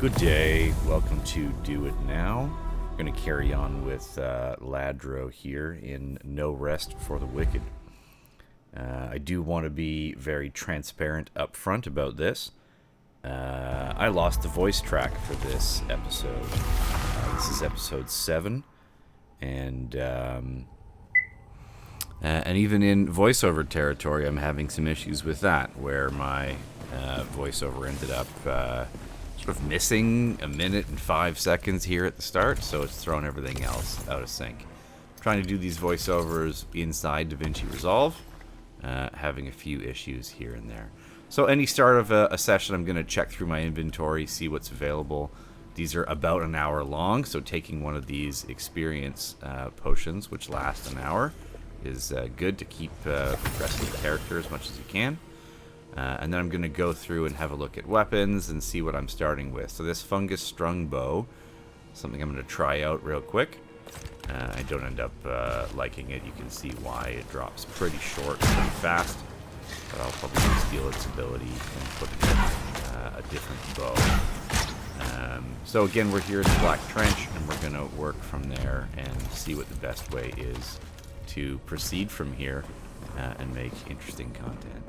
Good day, welcome to Do It Now. I'm going to carry on with Ladro here in No Rest for the Wicked. I do want to be very transparent up front about this. I lost the voice track for this episode. This is episode 7, and even in voiceover territory, I'm having some issues with that, where my voiceover ended up sort of missing a minute and 5 seconds here at the start, so it's thrown everything else out of sync. I'm trying to do these voiceovers inside DaVinci Resolve, having a few issues here and there. So any start of a session, I'm going to check through my inventory, see what's available. These are about an hour long, so taking one of these experience potions, which last an hour, is good to keep progressing the character as much as you can. And then I'm going to go through and have a look at weapons and see what I'm starting with. So this fungus strung bow, something I'm going to try out real quick. I don't end up liking it. You can see why it drops pretty short, pretty fast. But I'll probably steal its ability and put it in a different bow. So again, we're here in the Black Trench, and we're going to work from there and see what the best way is to proceed from here and make interesting content.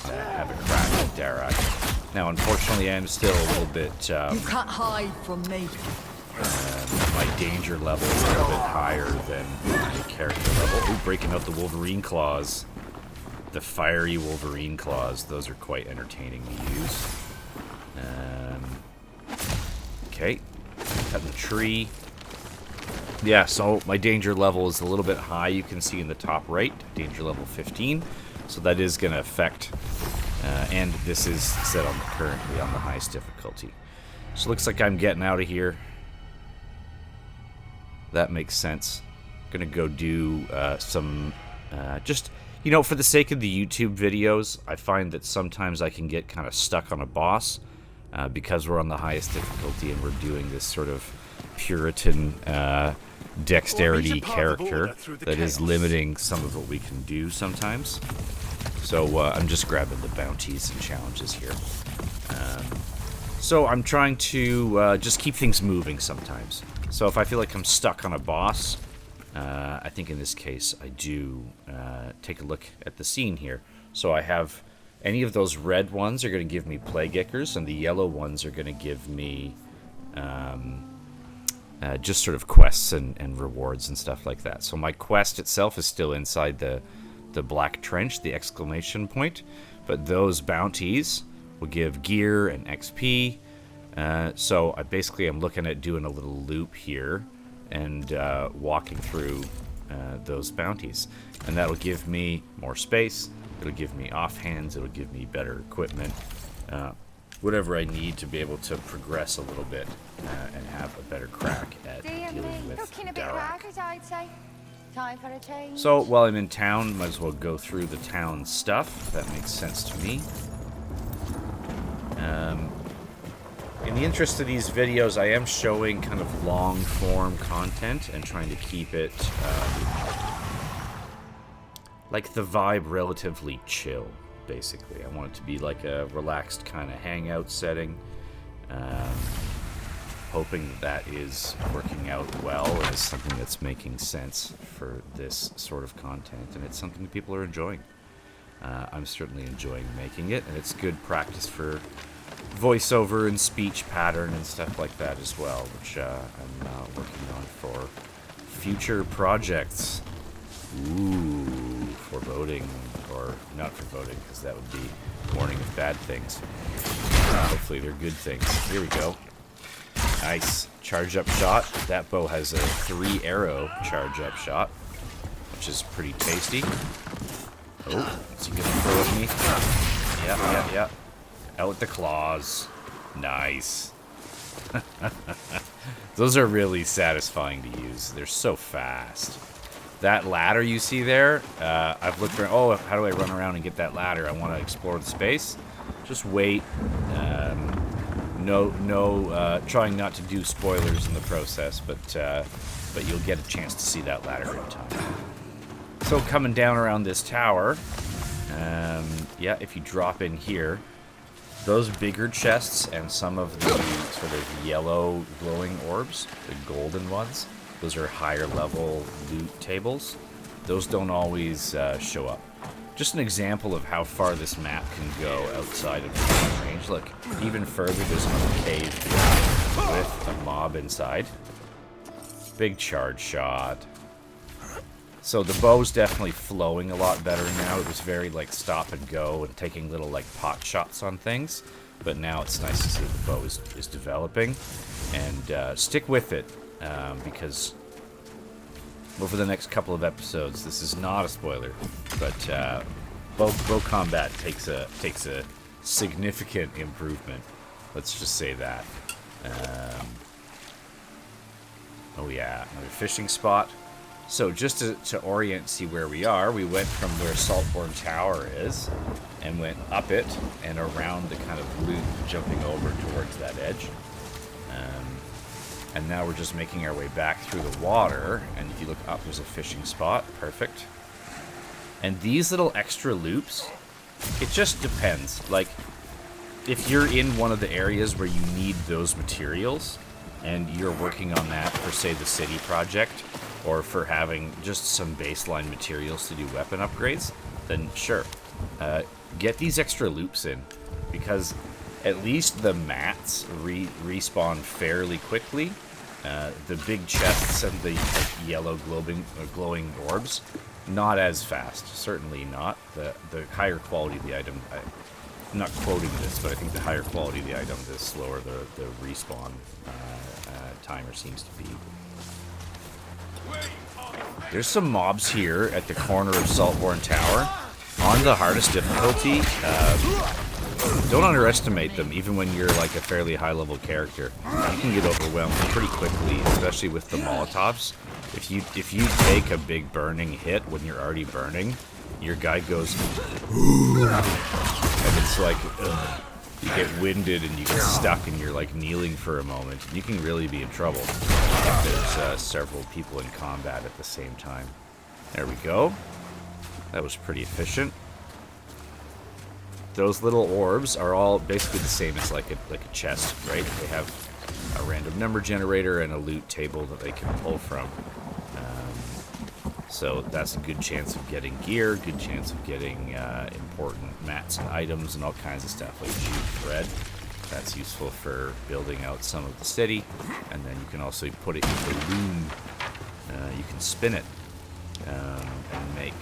Have a crack at Darak. Now, unfortunately, I am still a little bit... you can't hide from me. My danger level is a little bit higher than my character level. Ooh, breaking out the Wolverine claws. The fiery Wolverine claws. Those are quite entertaining to use. Okay. Cutting the tree. Yeah, so my danger level is a little bit high. You can see in the top right, danger level 15. So that is going to affect, and this is set on currently on the highest difficulty. So it looks like I'm getting out of here. That makes sense. Going to go do some, just, you know, for the sake of the YouTube videos, I find that sometimes I can get kind of stuck on a boss because we're on the highest difficulty and we're doing this sort of Puritan dexterity character that is limiting some of what we can do sometimes. So I'm just grabbing the bounties and challenges here. So I'm trying to just keep things moving sometimes. So if I feel like I'm stuck on a boss, I think in this case I do take a look at the scene here. So I have any of those red ones are going to give me Plague Ichors, and the yellow ones are going to give me just sort of quests and rewards and stuff like that. So my quest itself is still inside the Black Trench, the exclamation point, but those bounties will give gear and XP. So I basically am looking at doing a little loop here and walking through those bounties, and that'll give me more space. It'll give me offhands. It'll give me better equipment. Whatever I need to be able to progress a little bit and have a better crack at dealing with Darak. So while I'm in town, might as well go through the town stuff. That makes sense to me. In the interest of these videos, I am showing kind of long-form content and trying to keep it like the vibe relatively chill. Basically, I want it to be like a relaxed kind of hangout setting. Hoping that is working out well and is something that's making sense for this sort of content, and it's something that people are enjoying. I'm certainly enjoying making it, and it's good practice for voiceover and speech pattern and stuff like that as well, which I'm working on for future projects. Ooh, foreboding, or not foreboding, because that would be warning of bad things. Hopefully they're good things. Here we go. Nice. Charge up shot. That bow has a 3-arrow charge up shot, which is pretty tasty. Oh, is he gonna throw at me? Yeah. Out with the claws. Nice. Those are really satisfying to use. They're so fast. That ladder you see there, I've looked around. Oh, how do I run around and get that ladder? I want to explore the space. Just wait. Trying not to do spoilers in the process, but you'll get a chance to see that ladder in time. So coming down around this tower, yeah, if you drop in here, those bigger chests and some of the sort of yellow glowing orbs, the golden ones, those are higher level loot tables. Those don't always show up. Just an example of how far this map can go outside of the range. Look, even further, there's another cave with a mob inside. Big charge shot. So the bow's definitely flowing a lot better now. It was very like stop and go and taking little like pot shots on things. But now it's nice to see the bow is developing. And stick with it because over the next couple of episodes, this is not a spoiler, but bow combat takes a significant improvement. Let's just say that. Oh yeah, another fishing spot. So just to orient, see where we are, we went from where Saltborn Tower is, and went up it and around the kind of loop, jumping over towards that edge. And now we're just making our way back through the water, and if you look up, there's a fishing spot. Perfect. And these little extra loops, it just depends. Like, if you're in one of the areas where you need those materials, and you're working on that for, say, the city project, or for having just some baseline materials to do weapon upgrades, then sure. Get these extra loops in, because at least the mats respawn fairly quickly. The big chests and the yellow glowing orbs, not as fast. Certainly not. The higher quality of the item, I'm not quoting this, but I think the higher quality of the item, the slower the respawn timer seems to be. There's some mobs here at the corner of Saltborn Tower. On the hardest difficulty, don't underestimate them, even when you're like a fairly high-level character. You can get overwhelmed pretty quickly, especially with the Molotovs. If you take a big burning hit when you're already burning, your guy goes, and it's like, ugh. You get winded and you get stuck and you're like kneeling for a moment. You can really be in trouble if there's several people in combat at the same time. There we go. That was pretty efficient. Those little orbs are all basically the same as like a chest, right? They have a random number generator and a loot table that they can pull from. So that's a good chance of getting gear, good chance of getting important mats and items and all kinds of stuff like jute thread. That's useful for building out some of the city. And then you can also put it in the loom. You can spin it and make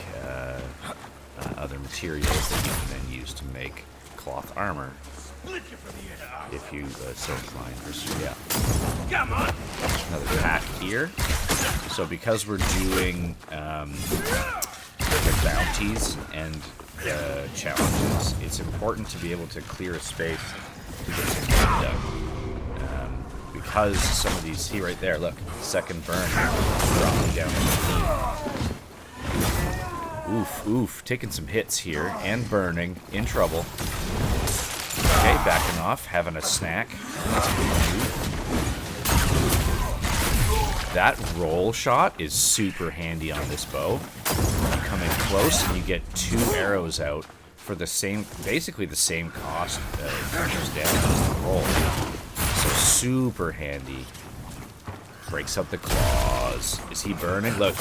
other materials that you can then use to make cloth armor. If you so inclined. Yeah. Come on. Another pack here. So because we're doing the bounties and challenges, it's important to be able to clear a space to get some work done. Because some of these, see right there, look, second burn, dropping down the Oof, taking some hits here, and burning, in trouble. Okay, backing off, having a snack. That's a good move. That roll shot is super handy on this bow. You come in close and you get 2 arrows out for the same, basically the same cost goes down as the roll. So super handy. Breaks up the claws. Is he burning? Look,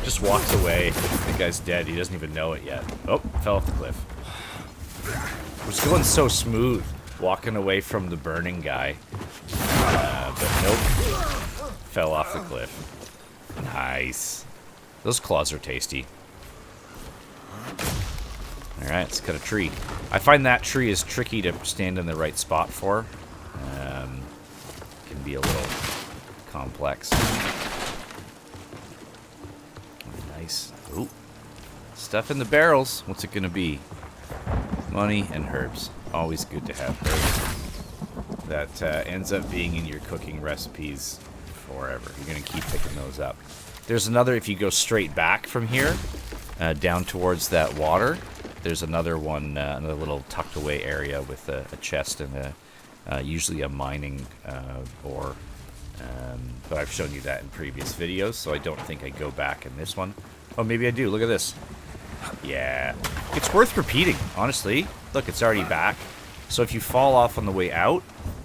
just walks away. The guy's dead. He doesn't even know it yet. Oh, fell off the cliff. It was going so smooth, walking away from the burning guy. But nope. Fell off the cliff. Nice. Those claws are tasty. Alright, let's cut a tree. I find that tree is tricky to stand in the right spot for. Can be a little complex. Nice. Ooh. Stuff in the barrels. What's it gonna be? Money and herbs. Always good to have herbs. That ends up being in your cooking recipes forever. You're going to keep picking those up. There's another, if you go straight back from here, down towards that water, there's another one, another little tucked away area with a chest and usually a mining ore. But I've shown you that in previous videos, so I don't think I go back in this one. Oh, maybe I do. Look at this. Yeah. It's worth repeating, honestly. Look, it's already back. So if you fall off on the way out,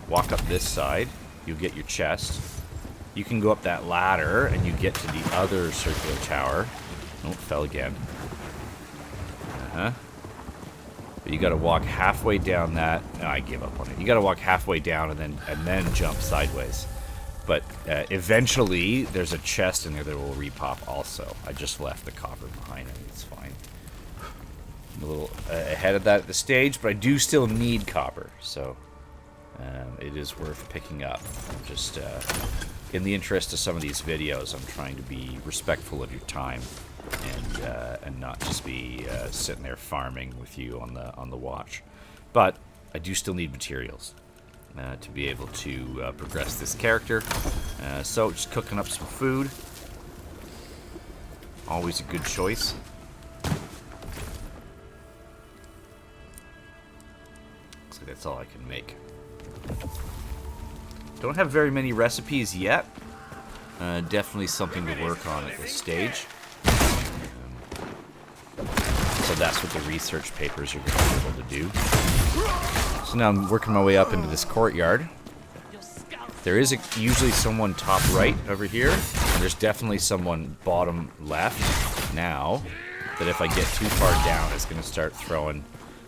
walk up this side, you'll get your chest. You can go up that ladder and you get to the other circular tower. Oh, fell again. But you got to walk halfway down that. No, I give up on it. You got to walk halfway down and then jump sideways. But eventually, there's a chest in there that will repop also. I just left the copper behind, and it's fine. I'm a little ahead of that at the stage, but I do still need copper, so it is worth picking up. I'm just, in the interest of some of these videos, I'm trying to be respectful of your time and not just be sitting there farming with you on the watch. But I do still need materials to be able to progress this character. So just cooking up some food. Always a good choice. Looks like that's all I can make. Don't have very many recipes yet. Definitely something to work on at this stage. So that's what the research papers are going to be able to do. So now I'm working my way up into this courtyard. There is usually someone top right over here. And there's definitely someone bottom left now. That if I get too far down, it's going to start throwing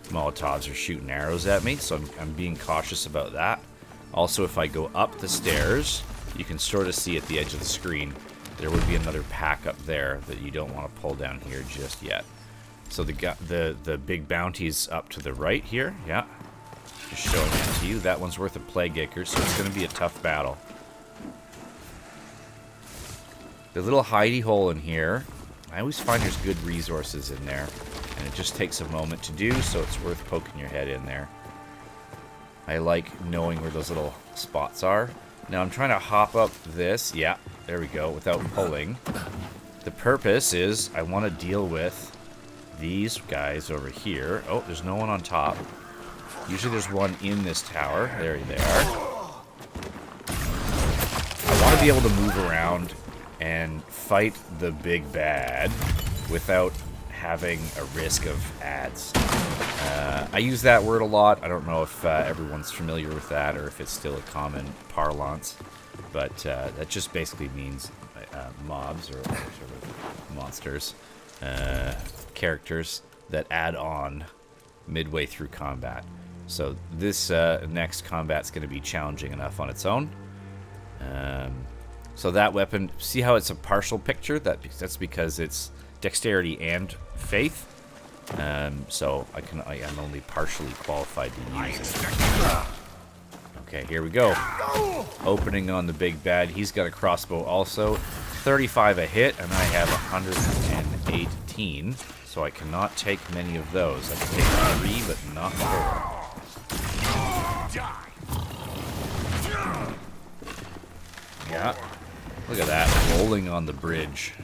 Molotovs or shooting arrows at me. So I'm being cautious about that. Also, if I go up the stairs, you can sort of see at the edge of the screen, there would be another pack up there that you don't want to pull down here just yet. So the big bounty's up to the right here, yeah. Just showing that to you. That one's worth a Plague Acre, so it's going to be a tough battle. The little hidey hole in here, I always find there's good resources in there, and it just takes a moment to do, so it's worth poking your head in there. I like knowing where those little spots are. Now I'm trying to hop up this, yeah, there we go, without pulling. The purpose is I want to deal with these guys over here. Oh, there's no one on top. Usually there's one in this tower. There they are. I want to be able to move around and fight the big bad without having a risk of ads. I use that word a lot. I don't know if everyone's familiar with that or if it's still a common parlance, but that just basically means mobs or sort of monsters, characters that add on midway through combat. So this next combat's going to be challenging enough on its own. So that weapon, see how it's a partial picture? That's because it's dexterity and faith. So I am only partially qualified to use it. Okay, here we go. Opening on the big bad. He's got a crossbow also. 35 a hit, and I have 118. So I cannot take many of those. I can take 3, but not 4. Yeah. Look at that. Rolling on the bridge.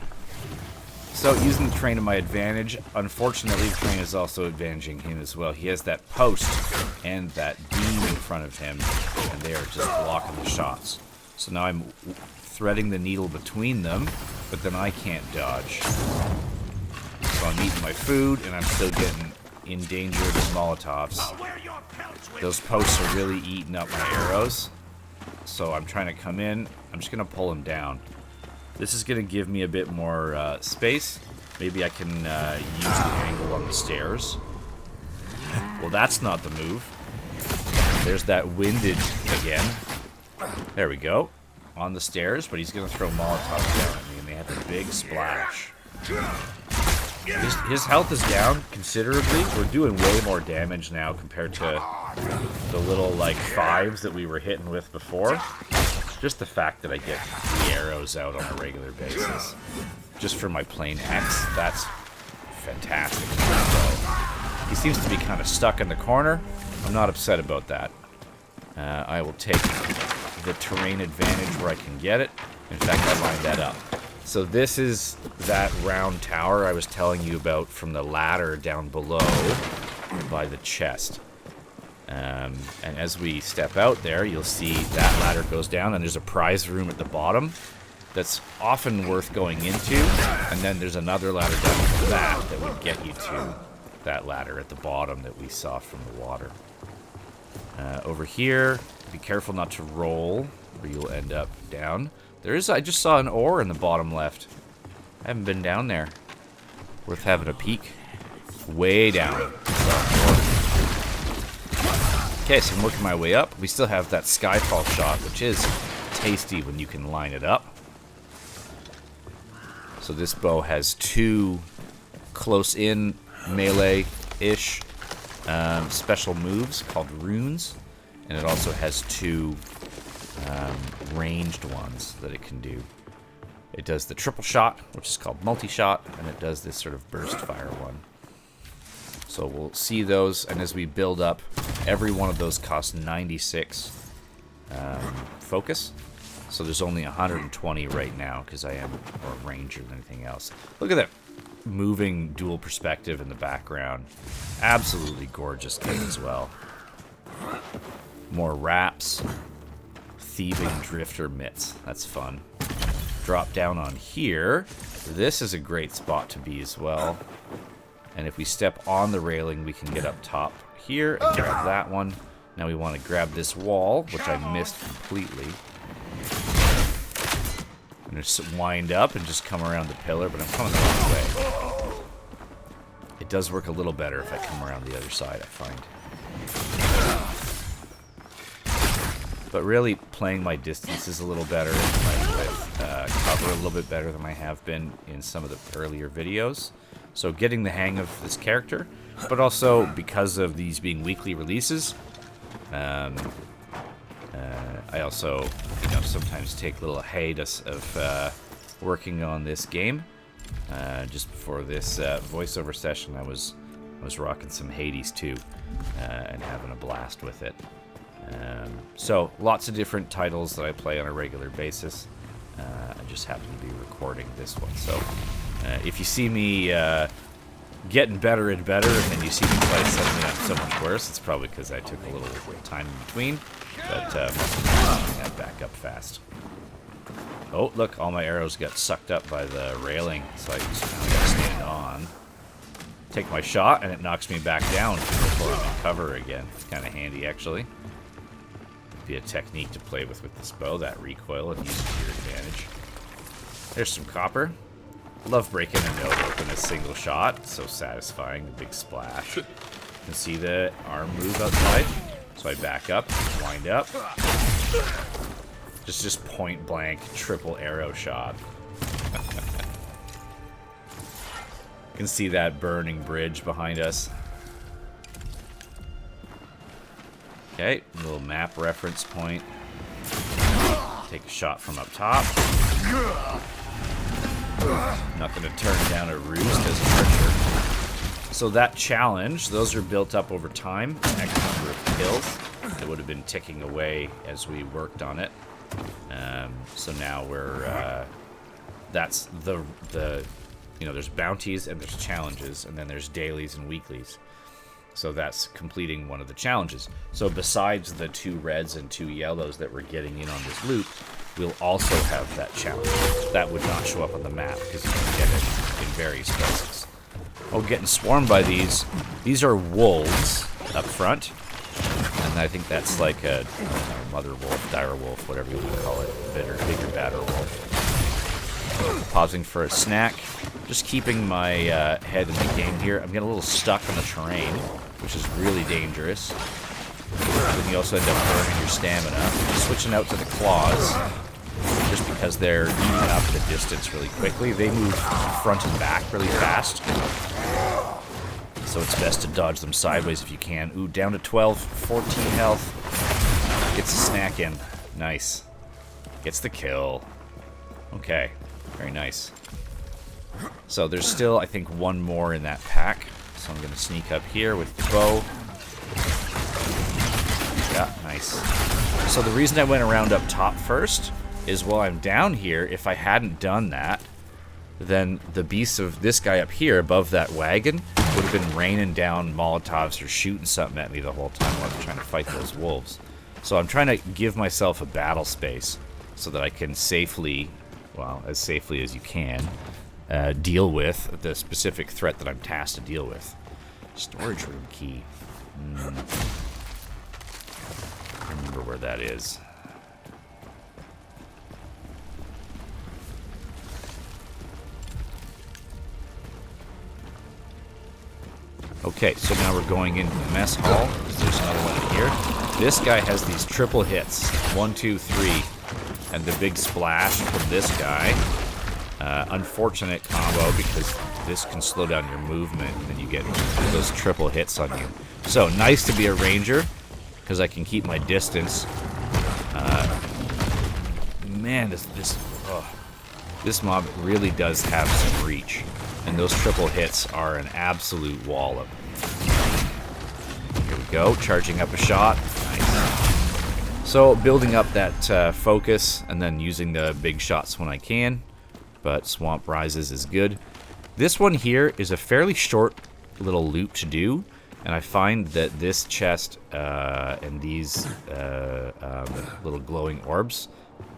So, using the terrain to my advantage, unfortunately, the terrain is also advantaging him as well. He has that post and that beam in front of him, and they are just blocking the shots. So now I'm threading the needle between them, but then I can't dodge. So I'm eating my food, and I'm still getting in danger of the Molotovs. Those posts are really eating up my arrows. So I'm trying to come in. I'm just going to pull him down. This is going to give me a bit more space. Maybe I can use the angle on the stairs. Well, that's not the move. There's that windage again. There we go. On the stairs, but he's going to throw Molotovs down at me, and they have a big splash. His health is down considerably. We're doing way more damage now compared to the little, like, 5s that we were hitting with before. Just the fact that I get 3 arrows out on a regular basis. Just for my plain X, that's fantastic. So, he seems to be kind of stuck in the corner. I'm not upset about that. I will take the terrain advantage where I can get it. In fact, I lined that up. So this is that round tower I was telling you about from the ladder down below by the chest. And as we step out there, you'll see that ladder goes down, and there's a prize room at the bottom that's often worth going into. And then there's another ladder down below that would get you to that ladder at the bottom that we saw from the water. Over here, be careful not to roll, or you'll end up down. I just saw an ore in the bottom left. I haven't been down there. Worth having a peek. Way down. Okay, so I'm working my way up. We still have that skyfall shot, which is tasty when you can line it up. So this bow has 2 close-in melee-ish special moves called runes, and it also has 2 ranged ones that it can do. It does the triple shot, which is called multi-shot, and it does this sort of burst fire one. So we'll see those, and as we build up, every one of those costs 96 focus. So there's only 120 right now because I am more ranger than anything else. Look at that moving dual perspective in the background. Absolutely gorgeous thing as well. More wraps. Thieving drifter mitts. That's fun. Drop down on here. This is a great spot to be as well. And if we step on the railing, we can get up top here and grab that one. Now we want to grab this wall, which I missed completely. I'm going to wind up and just come around the pillar, but I'm coming the wrong way. It does work a little better if I come around the other side, I find. But really, playing my distances a little better, and playing with cover a little bit better than I have been in some of the earlier videos. So getting the hang of this character, but also because of these being weekly releases, I also, sometimes take a little hiatus of working on this game. Just before this voiceover session, I was rocking some Hades 2 and having a blast with it. So lots of different titles that I play on a regular basis. I just happen to be recording this one. So if you see me getting better and better, and then you see me play suddenly I'm so much worse, it's probably because I took a little time in between. But getting that back up fast. Oh, look, all my arrows got sucked up by the railing, so I just kind of got to stand on. Take my shot, and it knocks me back down before I'm in cover again. It's kind of handy, actually. Be a technique to play with this bow, that recoil, and use it to your advantage. There's some copper. Love breaking a note open a single shot. It's so satisfying. A big splash. You can see the arm move outside. So I back up, wind up. Just point blank, triple arrow shot. You can see that burning bridge behind us. Okay, little map reference point. Take a shot from up top. Not going to turn down a roost as an archer. So that challenge, those are built up over time. X number of kills. It would have been ticking away as we worked on it. So now we're, that's the there's bounties and there's challenges, and then there's dailies and weeklies. So that's completing one of the challenges. So besides the 2 reds and 2 yellows that we're getting in on this loop, we'll also have that challenge. That would not show up on the map because you can get it in various places. Oh, getting swarmed by these. These are wolves up front. And I think that's like a mother wolf, dire wolf, whatever you want to call it. Bigger, badder wolf. Pausing for a snack. Just keeping my head in the game here. I'm getting a little stuck on the terrain, which is really dangerous. Then you also end up burning your stamina. Switching out to the claws, just because they're eating up the distance really quickly. They move front and back really fast. So it's best to dodge them sideways if you can. Ooh, down to 12, 14 health. Gets a snack in. Nice. Gets the kill. Okay, very nice. So there's still, I think, 1 more in that pack. So I'm going to sneak up here with the bow. Yeah, nice. So the reason I went around up top first is while I'm down here, if I hadn't done that, then the beasts of this guy up here above that wagon would have been raining down Molotovs or shooting something at me the whole time while I'm trying to fight those wolves. So I'm trying to give myself a battle space so that I can safely, well, as safely as you can, deal with the specific threat that I'm tasked to deal with. Storage room key. where that is. Okay, so now we're going into the mess hall. There's another one in here. This guy has these triple hits. 1, 2, 3. And the big splash from this guy. Unfortunate combo because this can slow down your movement and then you get those triple hits on you. So, nice to be a ranger because I can keep my distance. Man, this mob really does have some reach. And those triple hits are an absolute wallop. Here we go, charging up a shot. Nice. So, building up that focus and then using the big shots when I can. But Swamp Rises is good. This one here is a fairly short little loop to do. And I find that this chest and these little glowing orbs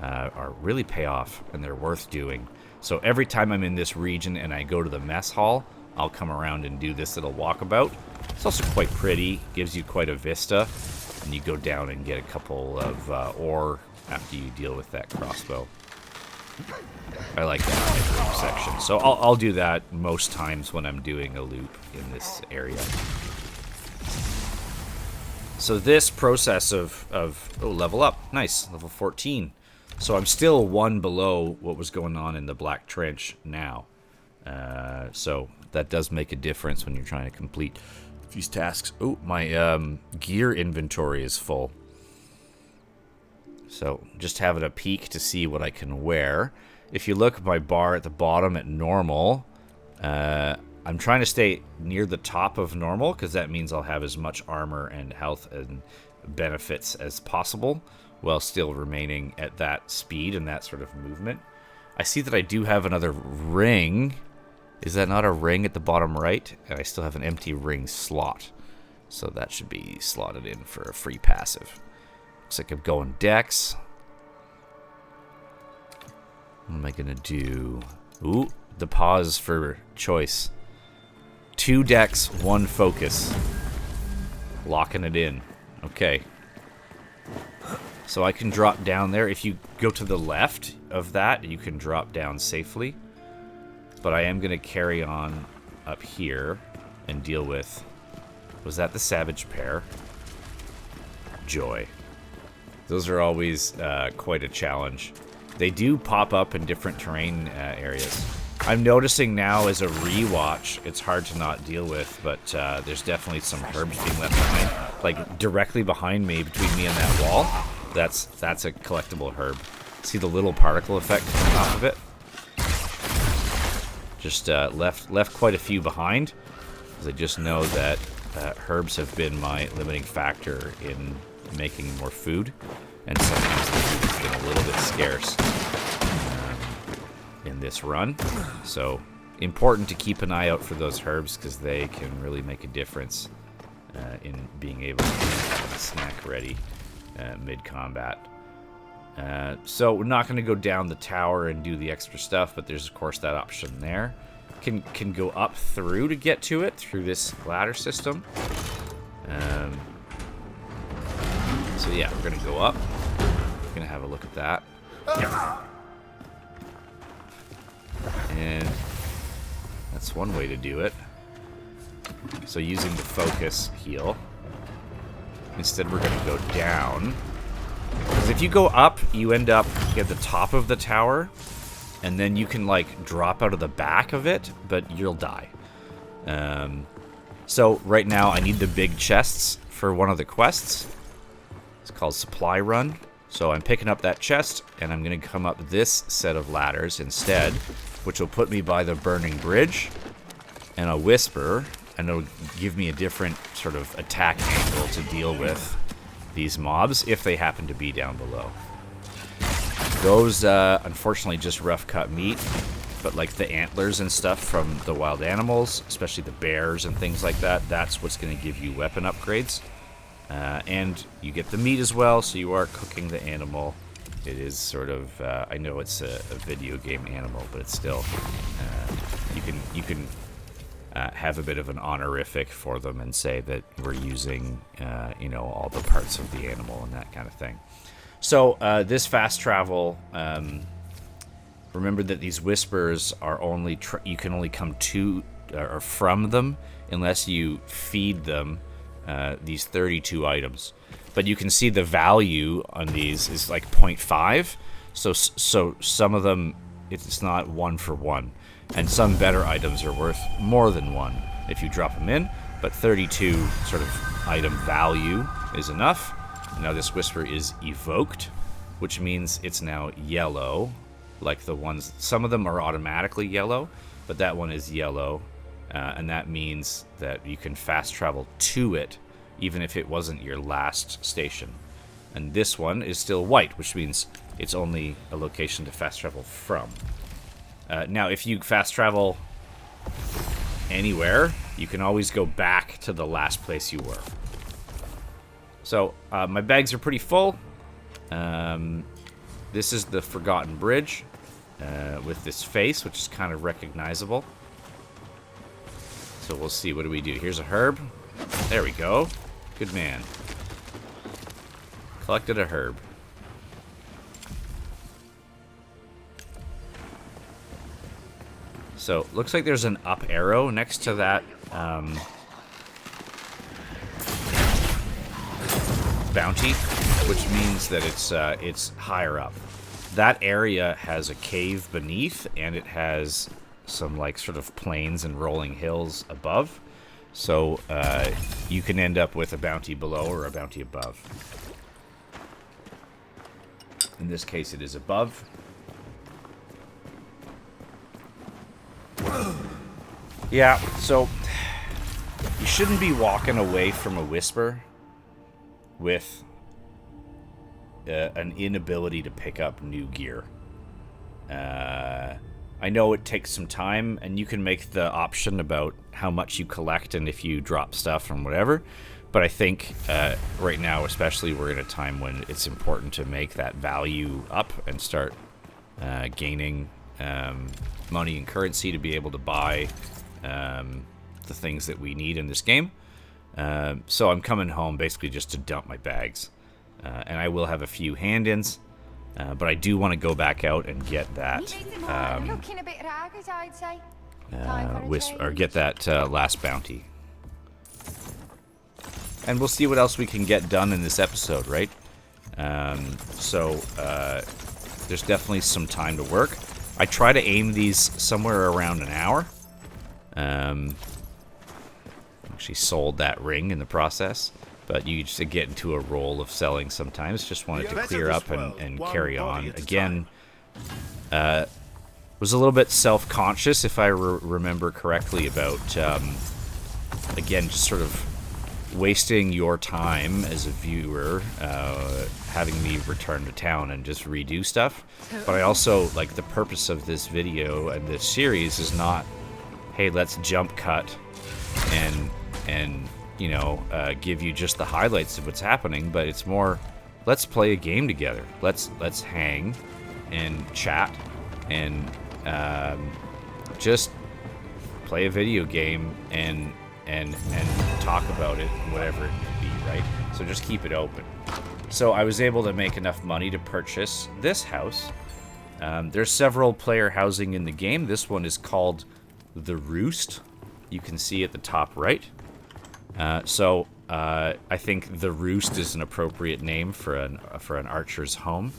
are really pay off. And they're worth doing. So every time I'm in this region and I go to the mess hall, I'll come around and do this little walkabout. It's also quite pretty, gives you quite a vista, and you go down and get a couple of ore after you deal with that crossbow. I like that section, so I'll do that most times when I'm doing a loop in this area. So this process of level up, nice, level 14. So I'm still one below what was going on in the Black Trench now. So that does make a difference when you're trying to complete these tasks. Oh, my gear inventory is full. So just having a peek to see what I can wear. If you look at my bar at the bottom at normal, I'm trying to stay near the top of normal because that means I'll have as much armor and health and benefits as possible, while still remaining at that speed and that sort of movement. I see that I do have another ring. Is that not a ring at the bottom right? And I still have an empty ring slot. So that should be slotted in for a free passive. Looks like I'm going dex. What am I going to do? Ooh, the pause for choice. 2 dex, 1 focus. Locking it in. Okay. So I can drop down there. If you go to the left of that, you can drop down safely. But I am going to carry on up here and deal with... Was that the Savage Pair? Joy. Those are always quite a challenge. They do pop up in different terrain areas. I'm noticing now as a rewatch, it's hard to not deal with, but there's definitely some herbs being left behind. Like directly behind me, between me and that wall. That's a collectible herb. See the little particle effect coming off of it? Just left quite a few behind, because I just know that herbs have been my limiting factor in making more food, and sometimes the food has been a little bit scarce in this run. So important to keep an eye out for those herbs, because they can really make a difference in being able to have a snack ready mid-combat. So we're not going to go down the tower and do the extra stuff, but there's of course that option there. Can go up through to get to it through this ladder system. So yeah, we're going to go up. We're going to have a look at that. And that's one way to do it. So using the focus heal. Instead, we're going to go down. Because if you go up, you end up at the top of the tower. And then you can, like, drop out of the back of it, but you'll die. So right now, I need the big chests for one of the quests. It's called Supply Run. So I'm picking up that chest, and I'm going to come up this set of ladders instead, which will put me by the burning bridge and a whisper, and it'll give me a different sort of attack angle to deal with these mobs if they happen to be down below. Those, unfortunately, just rough cut meat, but like the antlers and stuff from the wild animals, especially the bears and things like that, that's what's going to give you weapon upgrades. And you get the meat as well, so you are cooking the animal. It is sort of, I know it's a video game animal, but it's still, you can have a bit of an honorific for them and say that we're using, all the parts of the animal and that kind of thing. So this fast travel, remember that these whispers are only, you can only come to or from them unless you feed them these 32 items. But you can see the value on these is like 0.5. So some of them, it's not 1 for 1. And some better items are worth more than 1 if you drop them in. But 32 sort of item value is enough. Now this whisper is evoked, which means it's now yellow. Like the ones, some of them are automatically yellow, but that one is yellow. And that means that you can fast travel to it, even if it wasn't your last station. And this one is still white, which means it's only a location to fast travel from. Now, if you fast travel anywhere, you can always go back to the last place you were. So, my bags are pretty full. This is the Forgotten Bridge with this face, which is kind of recognizable. So we'll see. What do we do? Here's a herb. There we go. Good man. Collected a herb. So, looks like there's an up arrow next to that bounty, which means that it's higher up. That area has a cave beneath, and it has some like sort of plains and rolling hills above. So you can end up with a bounty below or a bounty above. In this case, it is above. Yeah, so you shouldn't be walking away from a whisper with an inability to pick up new gear. I know it takes some time, and you can make the option about how much you collect and if you drop stuff and whatever, but I think right now, especially, we're in a time when it's important to make that value up and start gaining money and currency to be able to buy the things that we need in this game. So I'm coming home basically just to dump my bags. And I will have a few hand-ins, but I do want to go back out and get that get that last bounty. And we'll see what else we can get done in this episode, right? So there's definitely some time to work. I try to aim these somewhere around an hour. Actually sold that ring in the process, but you just get into a role of selling sometimes. Just wanted to clear up and carry on. Again, was a little bit self-conscious, if I remember correctly, about, again, just sort of wasting your time as a viewer, having me return to town and just redo stuff. But I also, like, the purpose of this video and this series is not, hey, let's jump cut and give you just the highlights of what's happening, but it's more, let's play a game together. Let's hang and chat and just play a video game and talk about it, whatever it may be, right? So just keep it open. So I was able to make enough money to purchase this house. There's several player housing in the game. This one is called The Roost. You can see at the top right. So I think The Roost is an appropriate name for an archer's home.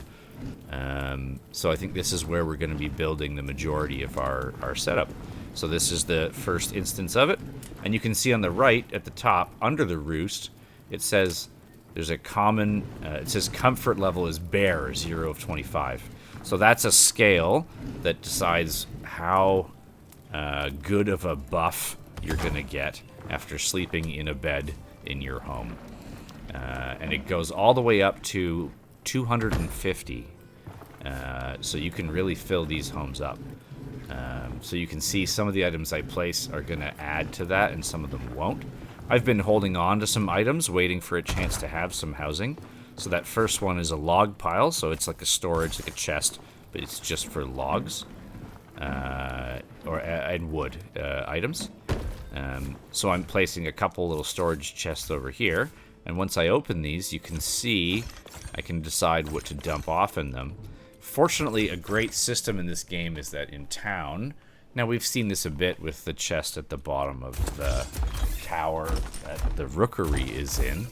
So I think this is where we're going to be building the majority of our setup. So this is the first instance of it. And you can see on the right at the top, under The Roost, it says there's a common, it says comfort level is bear, 0 of 25. So that's a scale that decides how good of a buff you're going to get after sleeping in a bed in your home. And it goes all the way up to 250. So you can really fill these homes up. So you can see some of the items I place are going to add to that, and some of them won't. I've been holding on to some items, waiting for a chance to have some housing. So that first one is a log pile, so it's like a storage, like a chest, but it's just for logs and wood items. So I'm placing a couple little storage chests over here. And once I open these, you can see I can decide what to dump off in them. Fortunately, a great system in this game is that in town... Now, we've seen this a bit with the chest at the bottom of the tower that the rookery is in.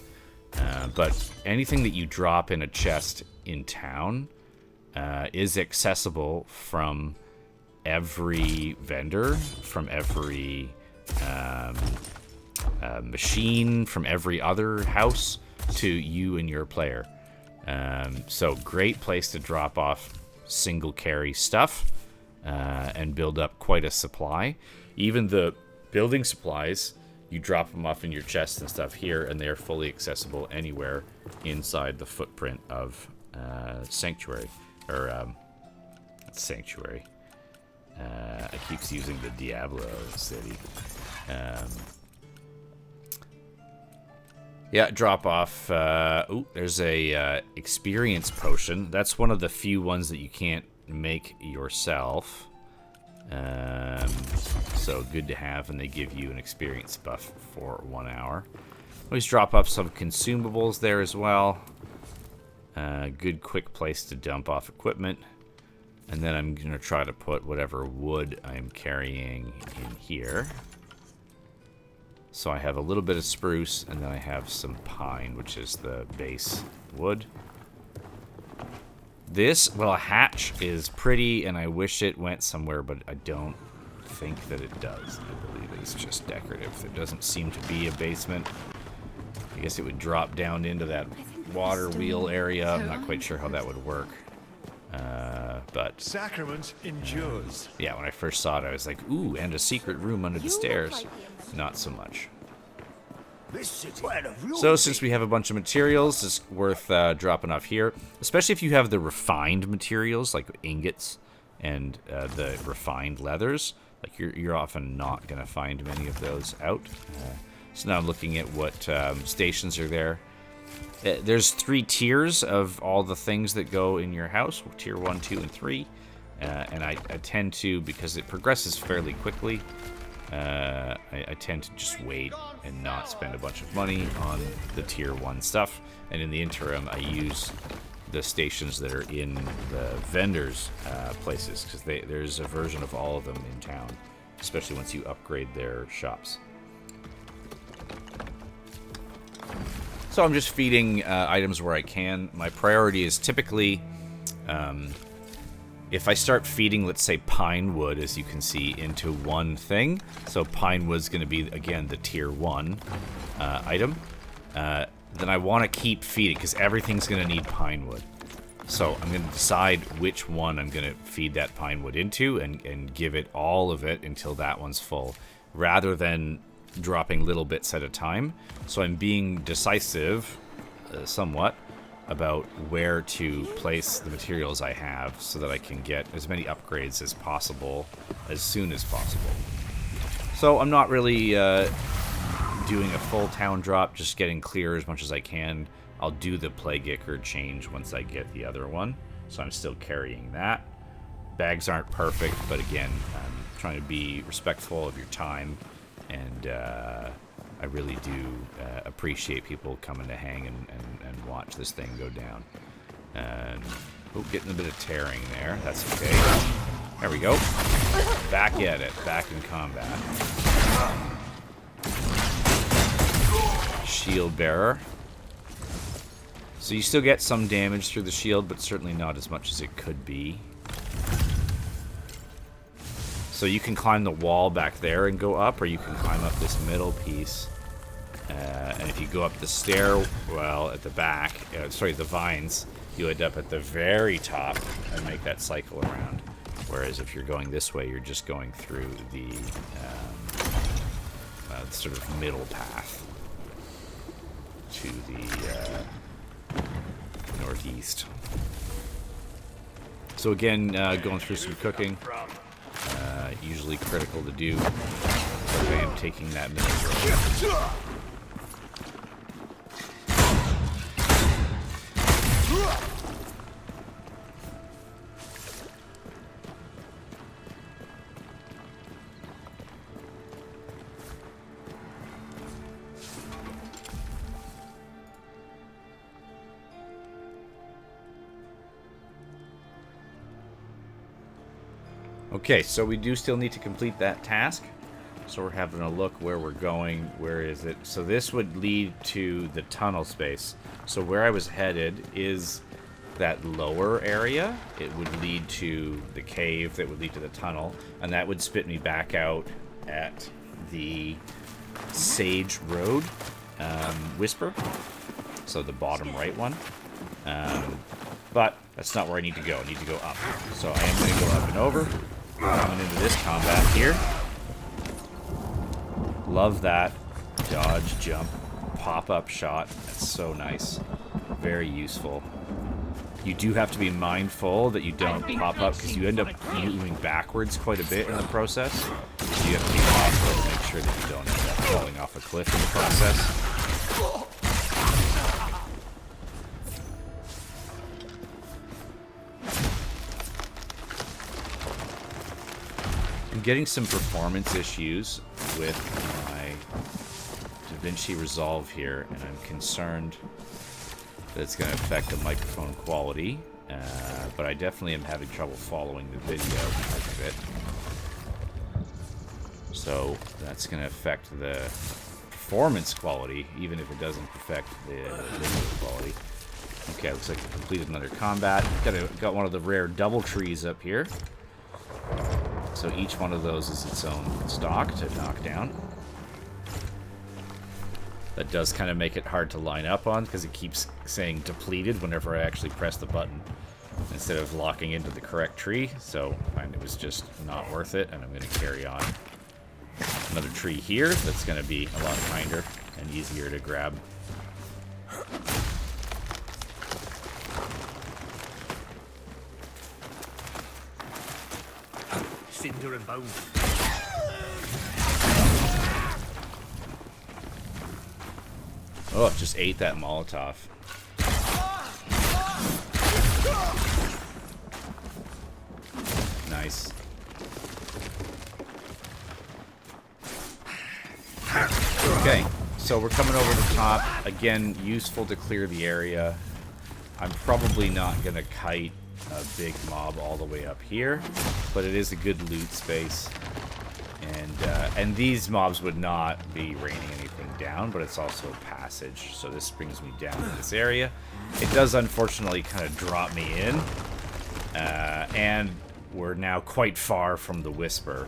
But anything that you drop in a chest in town is accessible from every vendor, from every machine, from every other house to you and your player. So great place to drop off single carry stuff and build up quite a supply. Even the building supplies, you drop them off in your chests and stuff here, and they're fully accessible anywhere inside the footprint of Sanctuary. Or, Sanctuary. I keep using the Diablo city. Yeah, drop off. Ooh, there's a experience potion. That's one of the few ones that you can't make yourself. So good to have, and they give you an experience buff for 1 hour. Always drop up some consumables there as well. Good quick place to dump off equipment. And then I'm going to try to put whatever wood I'm carrying in here. So I have a little bit of spruce, and then I have some pine, which is the base wood. This, well, a hatch is pretty, and I wish it went somewhere, but I don't think that it does. I believe it's just decorative. There doesn't seem to be a basement. I guess it would drop down into that water wheel area. I'm not quite sure how that would work. But sacrament endures. Yeah, when I first saw it, I was like, ooh, and a secret room under the stairs. Not so much. So since we have a bunch of materials, it's worth dropping off here, especially if you have the refined materials like ingots and the refined leathers. Like you're often not going to find many of those out. So now I'm looking at what stations are there. There's 3 tiers of all the things that go in your house, tier 1, 2, and 3. And I tend to, because it progresses fairly quickly, I tend to just wait and not spend a bunch of money on the tier 1 stuff. And in the interim, I use the stations that are in the vendors' places, because there's a version of all of them in town, especially once you upgrade their shops. So I'm just feeding items where I can. My priority is typically, if I start feeding, let's say, pine wood, as you can see, into one thing. So pine wood's going to be, again, the tier 1 item. Then I want to keep feeding, because everything's going to need pine wood. So I'm going to decide which one I'm going to feed that pine wood into and give it all of it until that one's full, rather than dropping little bits at a time. So I'm being decisive, somewhat, about where to place the materials I have so that I can get as many upgrades as possible as soon as possible. So I'm not really doing a full town drop, just getting clear as much as I can. I'll do the Plague Ichor change once I get the other one, so I'm still carrying that. Bags aren't perfect, but again, I'm trying to be respectful of your time. And I really do appreciate people coming to hang and watch this thing go down. And oh, getting a bit of tearing there. That's okay. There we go. Back at it. Back in combat. Shield bearer. So you still get some damage through the shield, but certainly not as much as it could be. So you can climb the wall back there and go up, or you can climb up this middle piece. And if you go up the stair, well, at the back, sorry, the vines, you end up at the very top and make that cycle around. Whereas if you're going this way, you're just going through the sort of middle path to the northeast. So again, going through some cooking. Usually critical to do, but I am taking that middle road. Okay, so we do still need to complete that task. So we're having a look where we're going. Where is it? So this would lead to the tunnel space. So where I was headed is that lower area. It would lead to the cave that would lead to the tunnel. And that would spit me back out at the Sage Road Whisper. So the bottom right one. But that's not where I need to go. I need to go up. So I am going to go up and over. Coming into this combat here. Love that dodge, jump, pop-up shot. That's so nice. Very useful. You do have to be mindful that you don't pop up because you end up moving backwards quite a bit in the process. So you have to be mindful to make sure that you don't end up falling off a cliff in the process. I'm getting some performance issues with my DaVinci Resolve here, and I'm concerned that it's going to affect the microphone quality, but I definitely am having trouble following the video because of it. So that's going to affect the performance quality, even if it doesn't affect the video quality. Okay, looks like we completed another combat. Got one of the rare double trees up here. So each one of those is its own stock to knock down. That does kind of make it hard to line up on because it keeps saying depleted whenever I actually press the button instead of locking into the correct tree. So I find it was just not worth it, and I'm going to carry on. Another tree here that's going to be a lot kinder and easier to grab. Cinder and bone. Oh, just ate that Molotov. Nice. Okay, so we're coming over the top. Again, useful to clear the area. I'm probably not going to kite a big mob all the way up here, but it is a good loot space. And these mobs would not be raining anything down, but it's also a passage. So this brings me down to this area. It does unfortunately kind of drop me in. And we're now quite far from the Whisper.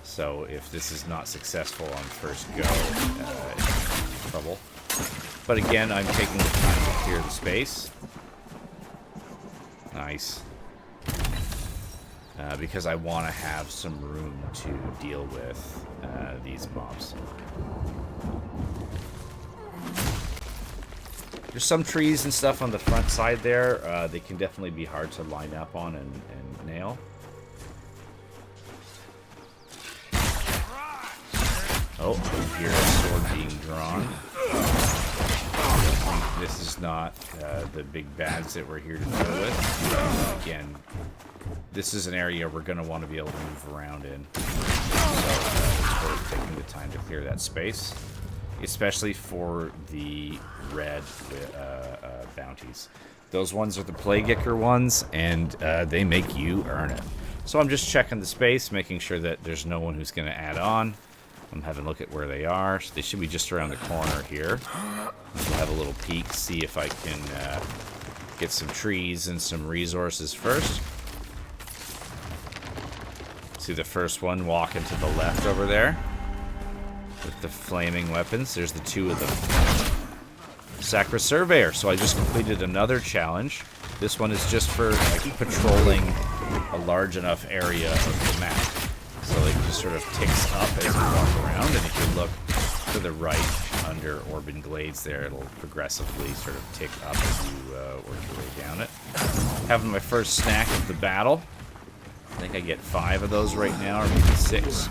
So if this is not successful on first go, it's trouble. But again, I'm taking the time to clear the space. Nice. Because I want to have some room to deal with these mobs. There's some trees and stuff on the front side there. They can definitely be hard to line up on and nail. Oh, I hear a sword being drawn. This is not the big bads that we're here to deal with. Again, this is an area we're going to want to be able to move around in. So it's worth taking the time to clear that space, especially for the red bounties. Those ones are the Plague-Icker ones, and they make you earn it. So I'm just checking the space, making sure that there's no one who's going to add on. I'm having a look at where they are. So they should be just around the corner here. We'll have a little peek, see if I can get some trees and some resources first. See the first one walking to the left over there with the flaming weapons. There's the two of them. Sacra Surveyor. So I just completed another challenge. This one is just for patrolling a large enough area of the map. So it just sort of ticks up as you walk around, and if you look to the right under Orban Glades there, it'll progressively sort of tick up as you work your way down it. Having my first snack of the battle. I think I get 5 of those right now, or maybe 6.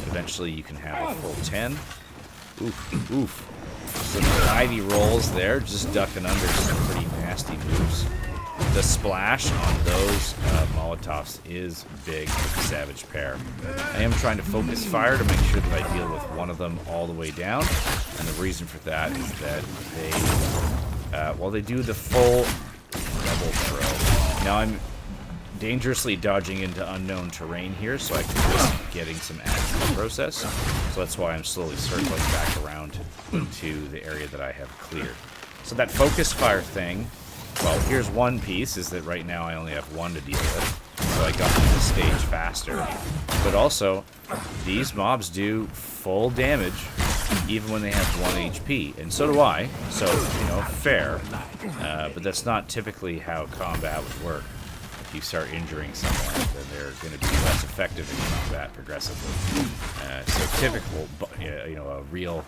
Eventually you can have a full 10. Oof, oof. Some mighty rolls there, just ducking under some pretty nasty moves. The splash on those Molotovs is big with the Savage Pair. I am trying to focus fire to make sure that I deal with one of them all the way down. And the reason for that is that they, well, they do the full double throw. Now I'm dangerously dodging into unknown terrain here, so I can risk getting some ads in the process. So that's why I'm slowly circling back around to the area that I have cleared. So that focus fire thing, well, here's one piece, is that right now I only have one to deal with, so I got to the stage faster. But also, these mobs do full damage even when they have 1 HP, and so do I, so, you know, fair, but that's not typically how combat would work. If you start injuring someone, then they're going to be less effective in combat progressively. So typical, you know, a real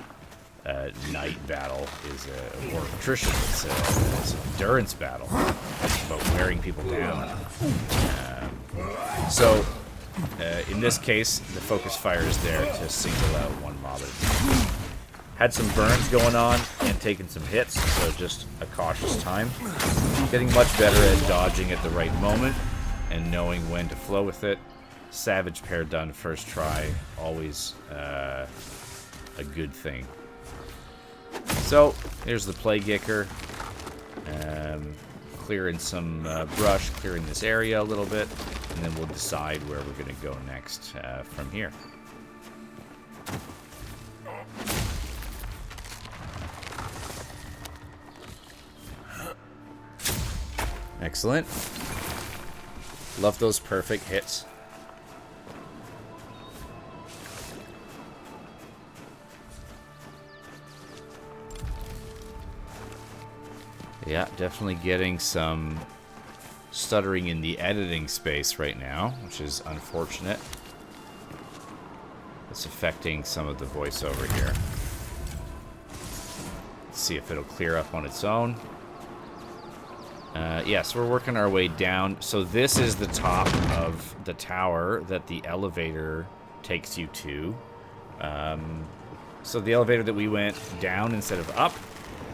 night battle is a war of attrition. It's an endurance battle. It's about wearing people down. So, in this case, the focus fire is there to single out one mob at a time. Had some burns going on and taking some hits, so just a cautious time. Getting much better at dodging at the right moment and knowing when to flow with it. Savage pair done first try, always a good thing. So, here's the Plague Icker. Clearing some brush, clearing this area a little bit, and then we'll decide where we're going to go next from here. Excellent. Love those perfect hits. Yeah, definitely getting some stuttering in the editing space right now, which is unfortunate. It's affecting some of the voiceover here. Let's see if it'll clear up on its own. Yes, we're working our way down. So this is the top of the tower that the elevator takes you to. So the elevator that we went down instead of up,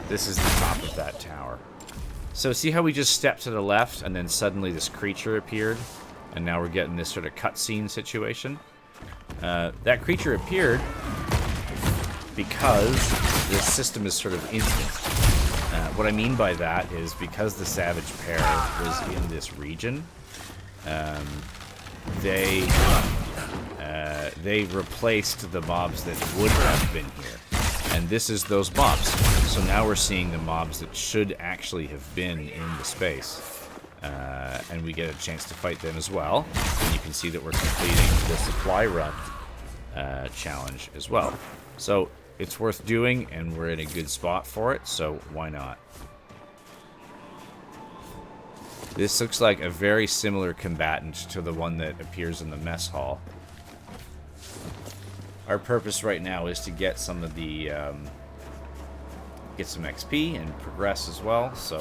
this is the top of that tower. So see how we just stepped to the left and then suddenly this creature appeared? And now we're getting this sort of cutscene situation. That creature appeared because the system is sort of instanced. What I mean by that is because the Savage pair was in this region, they replaced the mobs that would have been here. And this is those mobs. So now we're seeing the mobs that should actually have been in the space. And we get a chance to fight them as well. And you can see that we're completing the supply run challenge as well. So it's worth doing, and we're in a good spot for it, so why not? This looks like a very similar combatant to the one that appears in the mess hall. Our purpose right now is to get some of the get some XP and progress as well, so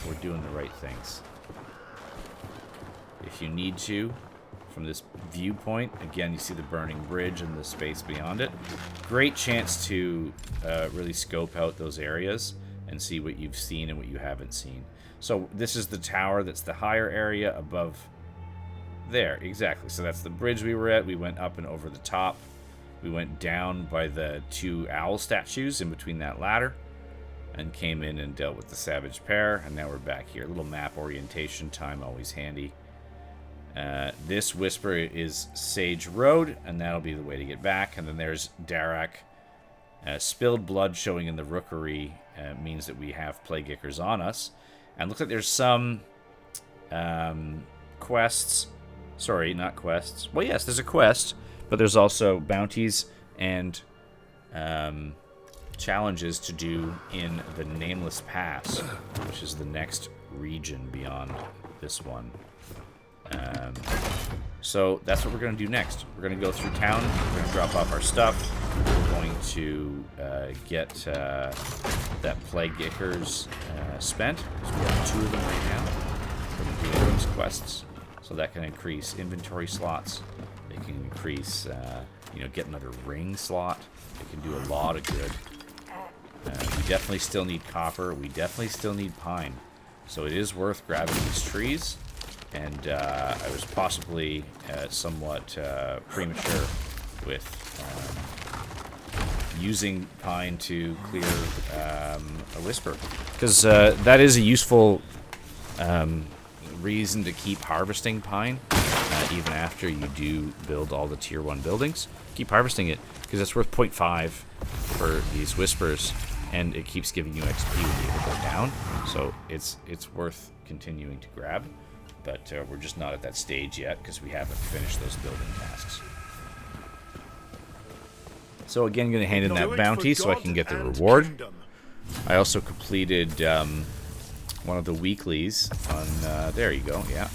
we're doing the right things. If you need to, from this viewpoint, again, you see the burning bridge and the space beyond it. Great chance to really scope out those areas and see what you've seen and what you haven't seen. So this is the tower that's the higher area above there, exactly. So that's the bridge we were at. We went up and over the top. We went down by the 2 owl statues in between that ladder and came in and dealt with the Savage pair, and now we're back here. A little map orientation time, always handy. This Whisper is Sage Road, and that'll be the way to get back. And then there's Darak. Spilled blood showing in the rookery means that we have Plague Ickers on us. And looks like there's some quests. Sorry, not quests. Well, yes, there's a quest, but there's also bounties and challenges to do in the Nameless Pass, which is the next region beyond this one. So that's what we're going to do next. We're going to go through town. We're going to drop off our stuff. We're going to get that Plague Ickers spent, because we have 2 of them right now. We're going to do those quests, so that can increase inventory slots. They can increase, get another ring slot. It can do a lot of good. We definitely still need copper. We definitely still need pine. So it is worth grabbing these trees. And I was possibly somewhat premature with using pine to clear a Whisper. Because that is a useful, reason to keep harvesting pine, even after you do build all the tier 1 buildings. Keep harvesting it, because it's worth 0.5 for these whispers, and it keeps giving you XP when you hit them down. So it's worth continuing to grab, but we're just not at that stage yet, because we haven't finished those building tasks. So again, I'm going to hand in that bounty so I can get the reward. I also completed one of the weeklies on, there you go, yeah.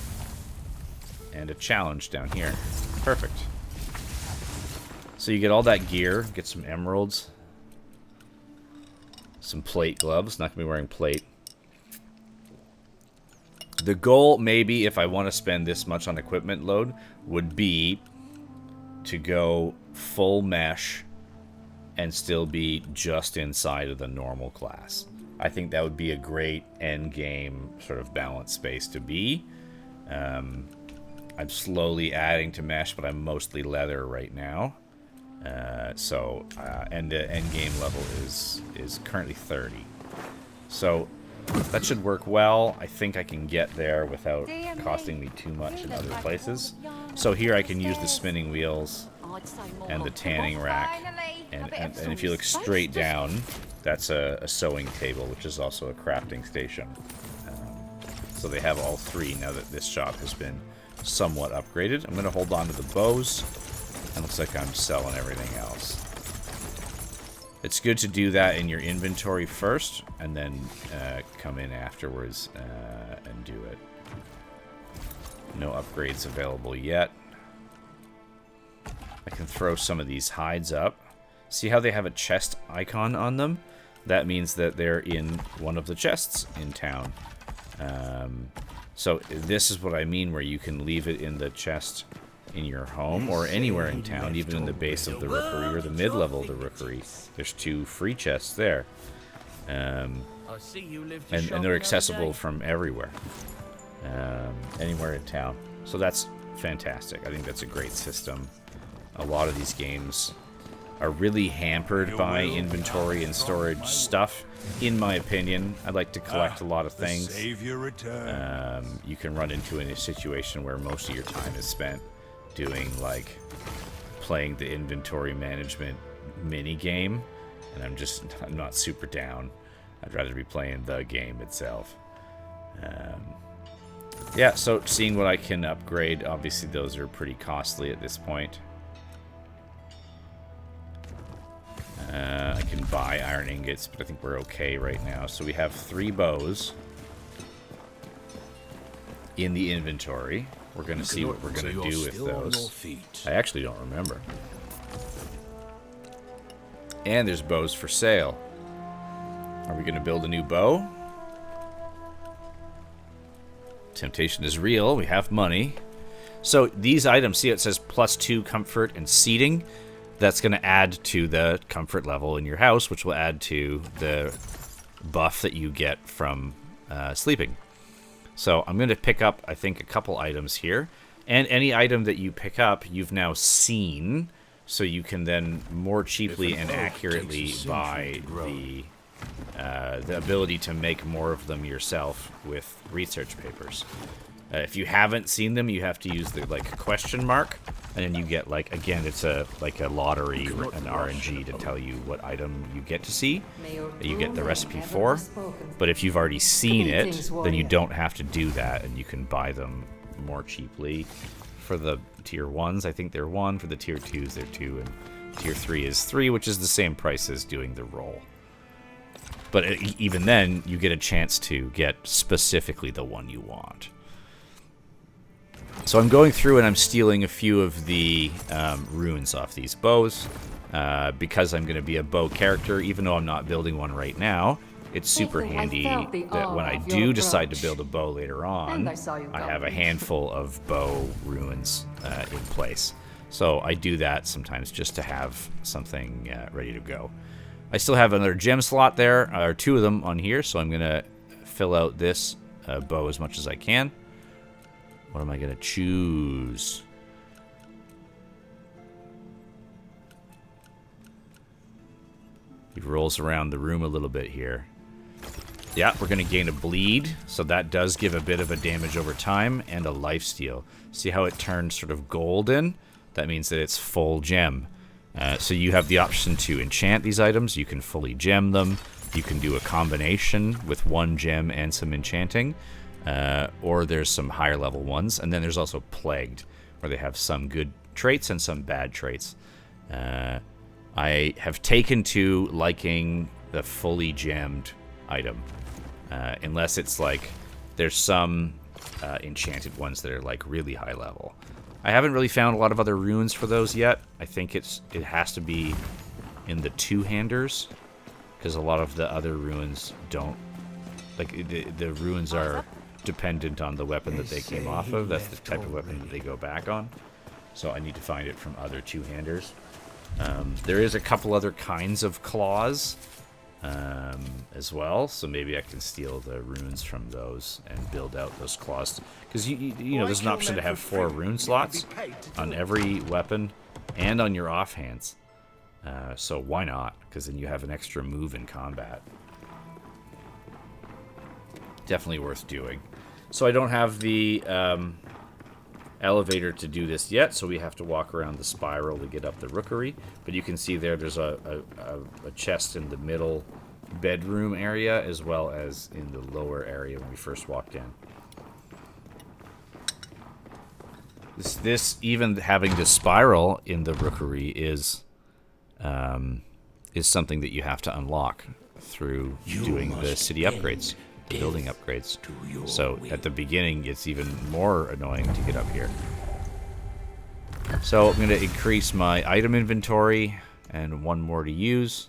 And a challenge down here. Perfect. So you get all that gear, get some emeralds, some plate gloves, not going to be wearing plate. The goal, maybe, if I want to spend this much on equipment load, would be to go full mesh and still be just inside of the normal class. I think that would be a great end game sort of balance space to be. I'm slowly adding to mesh, but I'm mostly leather right now. And the end game level is currently 30. So that should work well. I think I can get there without costing me too much in other places. So here I can use the spinning wheels and the tanning rack. And if you look straight down, that's a sewing table, which is also a crafting station. So they have all three now that this shop has been somewhat upgraded. I'm going to hold on to the bows. It looks like I'm selling everything else. It's good to do that in your inventory first, and then come in afterwards and do it. No upgrades available yet. I can throw some of these hides up. See how they have a chest icon on them? That means that they're in one of the chests in town. So this is what I mean, where you can leave it in the chest in your home or anywhere in town, even in the base of the rookery or the mid-level of the rookery. There's 2 free chests there. And they're accessible from everywhere. Anywhere in town. So that's fantastic. I think that's a great system. A lot of these games are really hampered by inventory and storage stuff, in my opinion. I'd like to collect a lot of things. You can run into a situation where most of your time is spent doing, like, playing the inventory management mini game, and I'm not super down. I'd rather be playing the game itself. Yeah, so seeing what I can upgrade. Obviously those are pretty costly at this point. I can buy iron ingots, but I think we're okay right now. So we have 3 bows in the inventory. We're going to see what we're going to do with those. I actually don't remember. And there's bows for sale. Are we going to build a new bow? Temptation is real. We have money. So these items, see it says +2 comfort and seating. That's going to add to the comfort level in your house, which will add to the buff that you get from sleeping. So I'm going to pick up, I think, a couple items here. And any item that you pick up, you've now seen, so you can then more cheaply and accurately buy the ability to make more of them yourself with research papers. If you haven't seen them, you have to use the question mark, and then you get again, it's a lottery, an RNG to tell you what item you get to see, that you get the recipe for. But if you've already seen it, then you don't have to do that, and you can buy them more cheaply. For the tier 1s, I think they're 1. For the tier 2s, they're 2, and tier 3 is 3, which is the same price as doing the roll. But even then, you get a chance to get specifically the one you want. So I'm going through and I'm stealing a few of the runes off these bows because I'm going to be a bow character, even though I'm not building one right now. It's super handy that when I do decide to build a bow later on, I have a handful of bow runes in place. So I do that sometimes just to have something ready to go. I still have another gem slot there, or 2 of them on here, so I'm going to fill out this bow as much as I can. What am I going to choose? He rolls around the room a little bit here. Yeah, we're going to gain a bleed, so that does give a bit of a damage over time, and a lifesteal. See how it turns sort of golden? That means that it's full gem. So you have the option to enchant these items. You can fully gem them. You can do a combination with 1 gem and some enchanting. Or there's some higher level ones. And then there's also plagued, where they have some good traits and some bad traits. I have taken to liking the fully gemmed item. Unless it's like there's some enchanted ones that are like really high level. I haven't really found a lot of other runes for those yet. I think it has to be in the two-handers, because a lot of the other runes don't, like the runes are dependent on the weapon that they came off of. That's the type of weapon that they go back on. So I need to find it from other two-handers. There is a couple other kinds of claws as well, so maybe I can steal the runes from those and build out those claws, because you know there's an option to have 4 rune slots on every weapon and on your offhands, so why not, because then you have an extra move in combat. Definitely worth doing. So I don't have the elevator to do this yet, so we have to walk around the spiral to get up the rookery. But you can see there's a chest in the middle bedroom area, as well as in the lower area when we first walked in. This even having the spiral in the rookery is something that you have to unlock through doing the city upgrades, the building upgrades. So at the beginning, it's even more annoying to get up here. So I'm going to increase my item inventory and 1 more to use.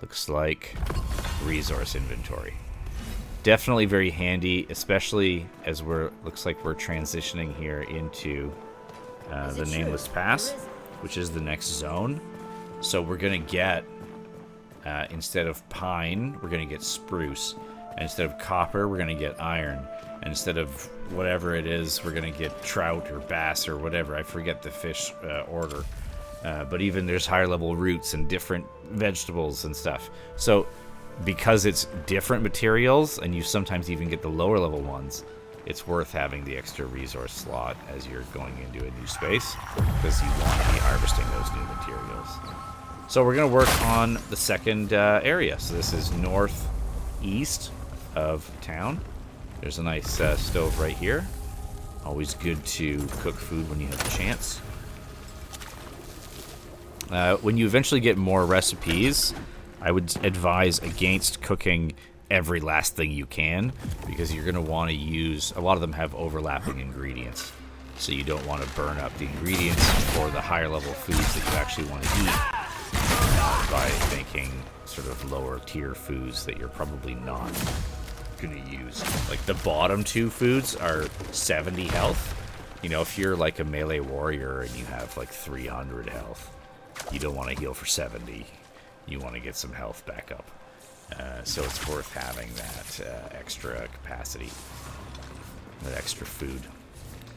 Looks like resource inventory. Definitely very handy, especially as looks like we're transitioning here into the Nameless Pass, which is the next zone. So we're going to get, instead of pine, we're going to get spruce. And instead of copper, we're going to get iron. And instead of whatever it is, we're going to get trout or bass or whatever. I forget the fish order. But even there's higher level roots and different vegetables and stuff. So because it's different materials, and you sometimes even get the lower level ones, it's worth having the extra resource slot as you're going into a new space, because you want to be harvesting those new materials. So we're going to work on the second area. So this is northeast of town. There's a nice stove right here. Always good to cook food when you have a chance. When you eventually get more recipes, I would advise against cooking every last thing you can, because you're going to want to use, a lot of them have overlapping ingredients, so you don't want to burn up the ingredients for the higher level foods that you actually want to eat by making sort of lower tier foods that you're probably not going to use. Like the bottom 2 foods are 70 health. You know, if you're like a melee warrior and you have like 300 health, you don't want to heal for 70. You want to get some health back up. So it's worth having that extra capacity, that extra food.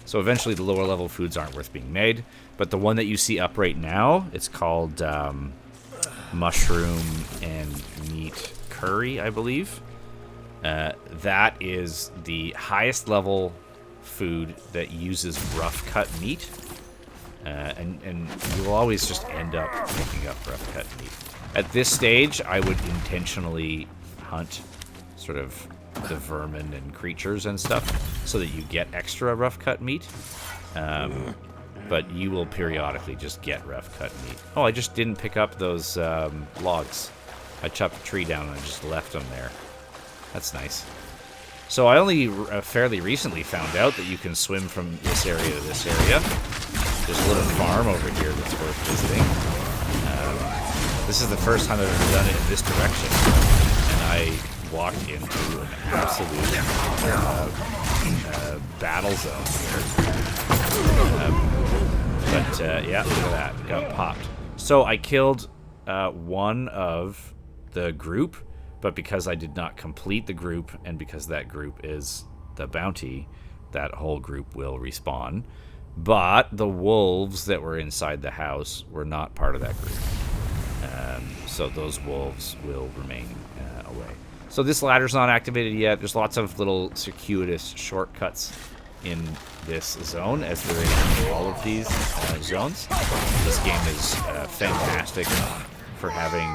So eventually the lower level foods aren't worth being made, but the one that you see up right now, it's called mushroom and meat curry, I believe. That is the highest level food that uses rough cut meat. And you will always just end up picking up rough cut meat. At this stage, I would intentionally hunt sort of the vermin and creatures and stuff so that you get extra rough cut meat. But you will periodically just get rough cut meat. Oh, I just didn't pick up those logs. I chopped a tree down and I just left them there. That's nice. So I only fairly recently found out that you can swim from this area to this area. There's a little farm over here that's worth visiting. This is the first time I've ever done it in this direction, and I walked into an absolute battle zone here. Yeah, look at that. Got popped. So I killed one of the group, but because I did not complete the group, and because that group is the bounty, that whole group will respawn. But the wolves that were inside the house were not part of that group. So those wolves will remain away. So this ladder's not activated yet. There's lots of little circuitous shortcuts in this zone, as there is in all of these zones. This game is fantastic for having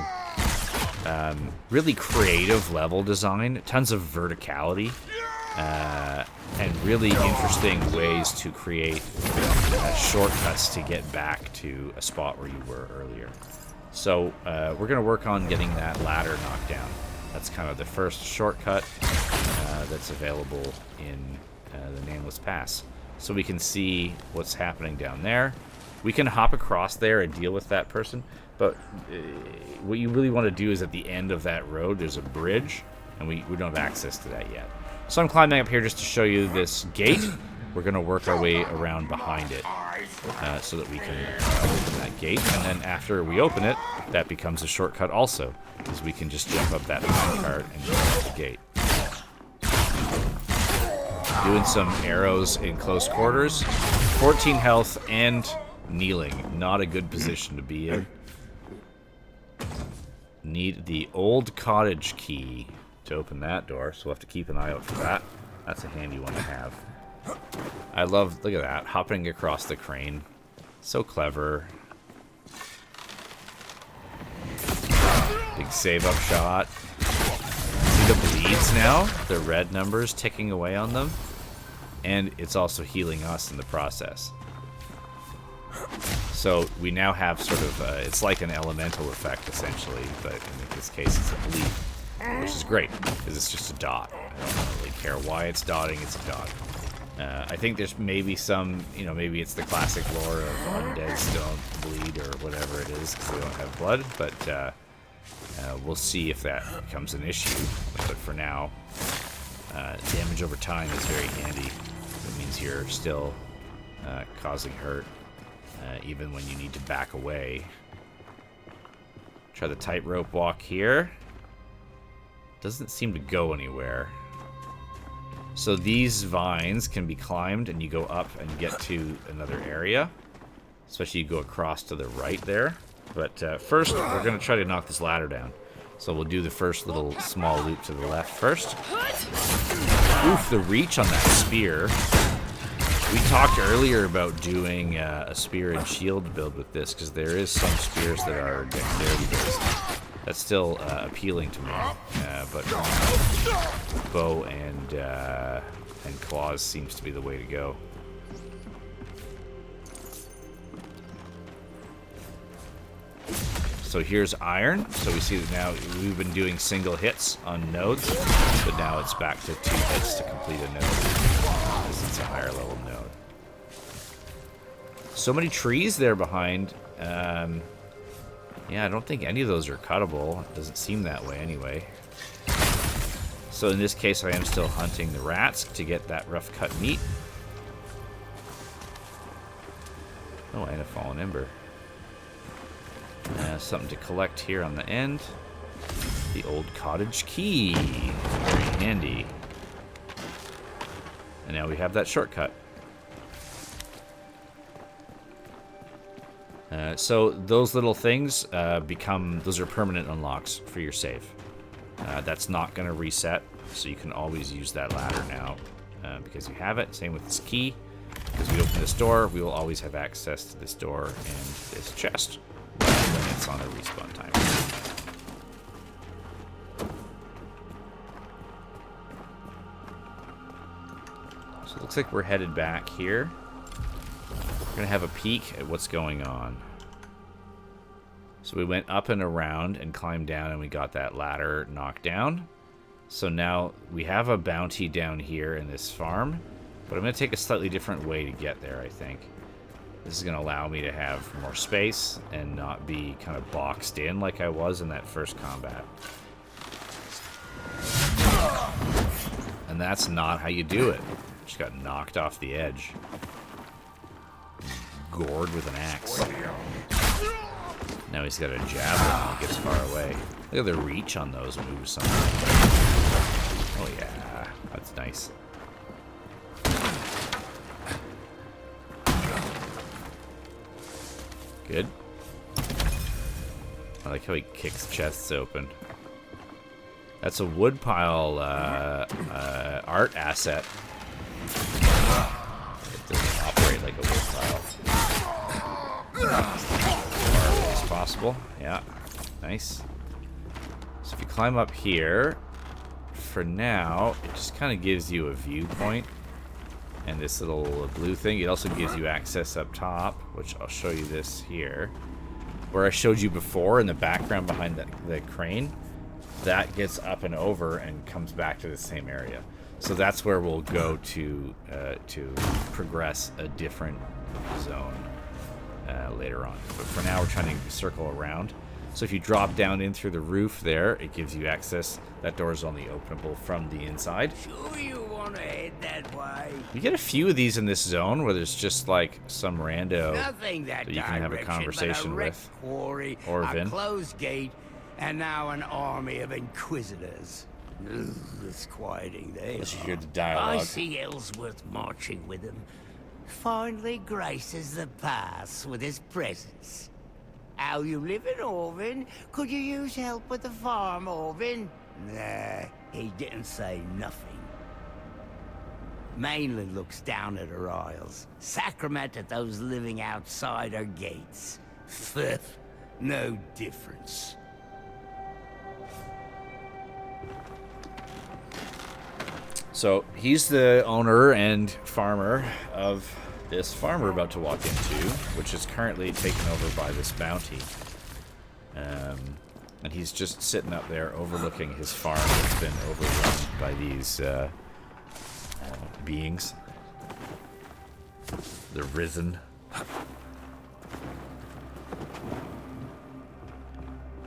really creative level design, tons of verticality, and really interesting ways to create shortcuts to get back to a spot where you were earlier. So we're going to work on getting that ladder knocked down. That's kind of the first shortcut that's available in the Nameless Pass. So we can see what's happening down there. We can hop across there and deal with that person, but what you really want to do is at the end of that road, there's a bridge, and we don't have access to that yet. So I'm climbing up here just to show you this gate. We're going to work our way around behind it so that we can open that gate. And then after we open it, that becomes a shortcut also, because we can just jump up that pine cart and go up the gate. Doing some arrows in close quarters. 14 health and kneeling. Not a good position to be in. Need the old cottage key to open that door, so we'll have to keep an eye out for that. That's a handy one to have. I love, look at that, hopping across the crane. So clever. Big save up shot. See the bleeds now? The red numbers ticking away on them. And it's also healing us in the process. So we now have sort of, it's like an elemental effect essentially, but in this case it's a bleed, which is great, because it's just a dot. I don't really care why it's dotting, it's a dot. I think there's maybe some, maybe it's the classic lore of undeads don't bleed or whatever it is, because they don't have blood, but we'll see if that becomes an issue. But for now, damage over time is very handy. It means you're still causing hurt, even when you need to back away. Try the tightrope walk here. Doesn't seem to go anywhere. So these vines can be climbed, and you go up and get to another area. Especially you go across to the right there. But first, we're going to try to knock this ladder down. So we'll do the first little small loop to the left first. Oof, the reach on that spear. We talked earlier about doing a spear and shield build with this, because there is some spears that are dexterity based. That's still appealing to me, but bow and claws seems to be the way to go. So here's iron. So we see that now we've been doing single hits on nodes, but now it's back to 2 hits to complete a node, because it's a higher level node. So many trees there behind. Yeah, I don't think any of those are cuttable. It doesn't seem that way anyway. So in this case, I am still hunting the rats to get that rough cut meat. Oh, and a fallen ember. Something to collect here on the end. The old cottage key. Very handy. And now we have that shortcut. So those little things those are permanent unlocks for your save. That's not going to reset, so you can always use that ladder now because you have it. Same with this key. Because we open this door, we will always have access to this door and this chest when it's on a respawn time. So it looks like we're headed back here. We're going to have a peek at what's going on. So we went up and around and climbed down, and we got that ladder knocked down. So now we have a bounty down here in this farm, but I'm going to take a slightly different way to get there, I think. This is going to allow me to have more space and not be kind of boxed in like I was in that first combat. And that's not how you do it. Just got knocked off the edge. Gored with an axe. Now he's got a javelin when he gets far away. Look at the reach on those moves. Oh yeah, that's nice. Good. I like how he kicks chests open. That's a woodpile art asset. It doesn't operate like a woodpile. As far away as possible. Yeah. Nice. So if you climb up here, for now, it just kind of gives you a viewpoint. And this little blue thing, it also gives you access up top, which I'll show you this here. Where I showed you before in the background behind the crane, that gets up and over and comes back to the same area. So that's where we'll go to progress a different zone later on. But for now, we're trying to circle around. So if you drop down in through the roof there, it gives you access. That door is only openable from the inside. Sure you want to head that way? You get a few of these in this zone where there's just like some rando Nothing that you can have a direction, conversation but a with. wrecked quarry, Orvin. a closed gate, and now an army of inquisitors. Ugh, it's quieting there. Unless you hear the I dialogue. see Ellsworth marching with him. Finally graces the pass with his presence. How you living, Orvin? Could you use help with the farm, Orvin? Nah, he didn't say nothing. Mainland looks down at her isles. Sacrament at those living outside her gates. Fifth, no difference. So he's the owner and farmer of this farm we're about to walk into, which is currently taken over by this bounty. And he's just sitting up there overlooking his farm that's been overrun by these beings. The Risen.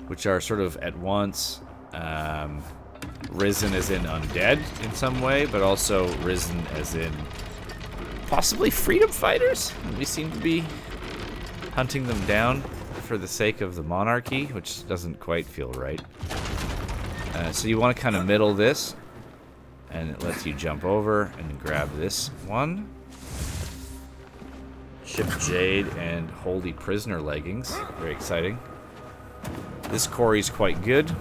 Which are sort of at once risen as in undead in some way, but also risen as in possibly freedom fighters. We seem to be hunting them down for the sake of the monarchy, which doesn't quite feel right. So you want to kind of middle this, and it lets you jump over and grab this one. Ship Jade and Holy Prisoner leggings. Very exciting. This quarry's quite good.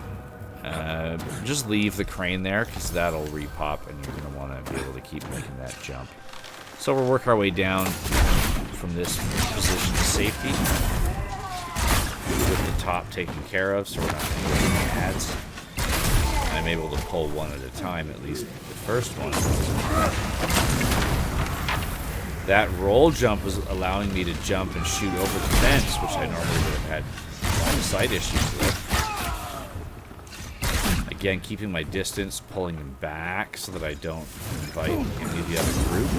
Just leave the crane there, because that'll repop, and you're going to want to be able to keep making that jump. So we'll work our way down from this position to safety, with the top taken care of, so we're not going to get any ads. And I'm able to pull one at a time, at least the first one. That roll jump was allowing me to jump and shoot over the fence, which I normally would have had line of sight issues with. Again, keeping my distance, pulling him back so that I don't invite any of the other group.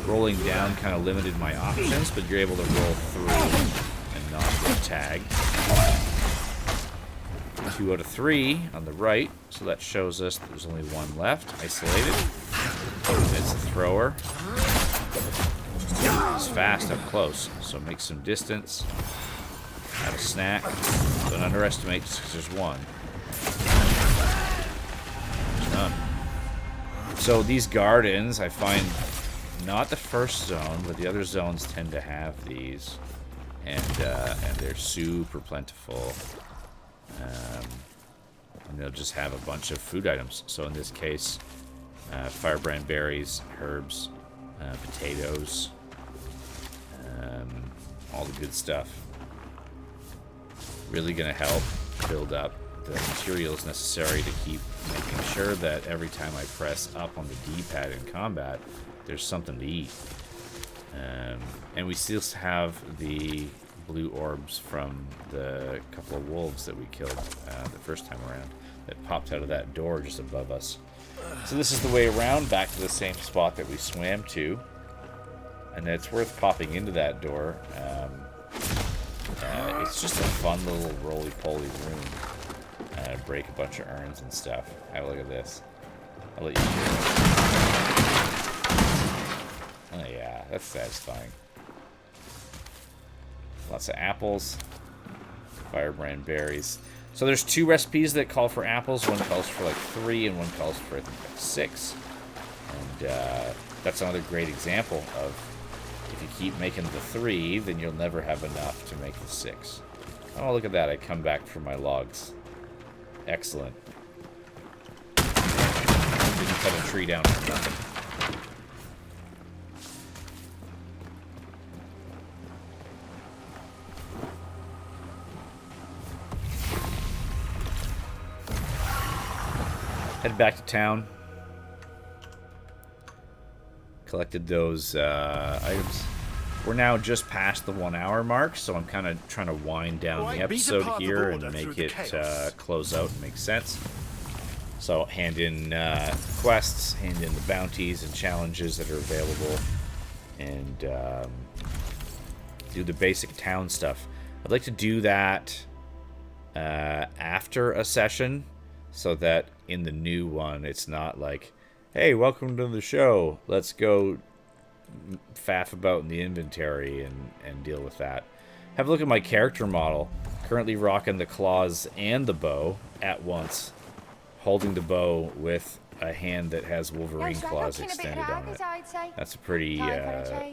Rolling down kind of limited my options, but you're able to roll through and not get tagged. 2 out of 3 on the right, so that shows us that there's only one left, isolated. It's a thrower. It's fast up close, so make some distance. Have a snack. Don't underestimate just because there's one. There's none. So these gardens, I find, not the first zone, but the other zones tend to have these, and they're super plentiful. And they'll just have a bunch of food items. So in this case, firebrand berries, herbs, potatoes, all the good stuff. Really going to help build up the materials necessary to keep making sure that every time I press up on the D-pad in combat, there's something to eat. And we still have the blue orbs from the couple of wolves that we killed the first time around that popped out of that door just above us. So this is the way around back to the same spot that we swam to. And it's worth popping into that door. It's just a fun little roly-poly room. Break a bunch of urns and stuff. Oh, look at this. I'll let you hear it. Oh yeah, that's satisfying. Lots of apples. Firebrand berries. So there's 2 recipes that call for apples. One calls for like 3 and one calls for, I think, like 6. And that's another great example of if you keep making the 3, then you'll never have enough to make the 6. Oh, look at that. I come back for my logs. Excellent. cut a tree down for nothing. Head back to town. Collected those items. We're now just past the 1 hour mark, so I'm kind of trying to wind down the episode here and make it close out and make sense. So hand in quests, hand in the bounties and challenges that are available, and do the basic town stuff. I'd like to do that after a session, so that in the new one it's not like, hey, welcome to the show, let's go faff about in the inventory and deal with that. Have a look at my character model. Currently rocking the claws and the bow at once, holding the bow with a hand that has Wolverine claws extended on it. That's a pretty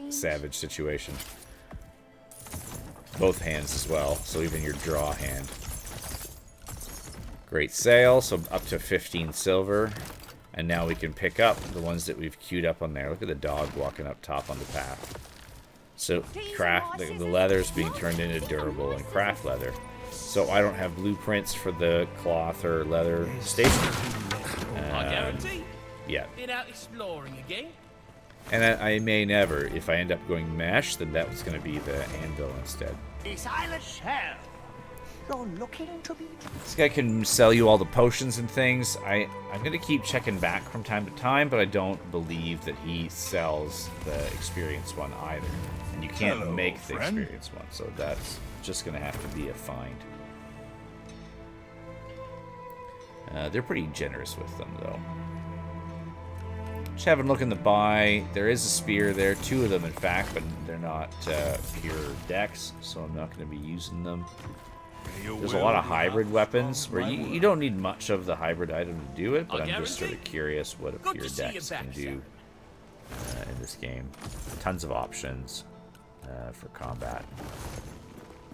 savage situation. Both hands as well, so even your draw hand. Great sale, so up to 15 silver. And now we can pick up the ones that we've queued up on there. Look at the dog walking up top on the path. So craft, the leather's being turned into durable and craft leather. So I don't have blueprints for the cloth or leather station. Yeah. Been out exploring again? And I may never. If I end up going mesh, then that was going to be the anvil instead. This island shell. You're looking to be... This guy can sell you all the potions and things. I'm going to keep checking back from time to time, but I don't believe that he sells the experience one either. And you can't make the experience one, so that's just going to have to be a find. They're pretty generous with them, though. Just having a look in the buy. There is a spear there, 2 of them in fact, but they're not pure dex, so I'm not going to be using them. There's a lot of hybrid weapons where you don't need much of the hybrid item to do it, but I'm just sort of curious what a pure dex can do in this game. Tons of options for combat.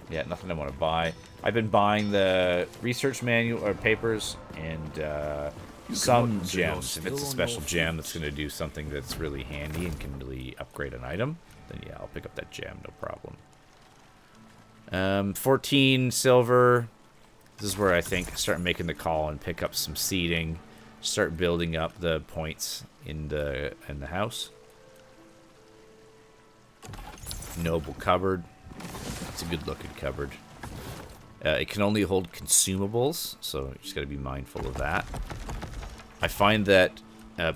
Yeah, nothing I want to buy. I've been buying the research manual or papers and some gems. If it's a special gem that's going to do something that's really handy and can really upgrade an item, then yeah, I'll pick up that gem, no problem. 14 silver. This is where I think start making the call and pick up some seating. Start building up the points in the house. Noble cupboard. It's a good looking cupboard. It can only hold consumables, so you just got to be mindful of that. I find that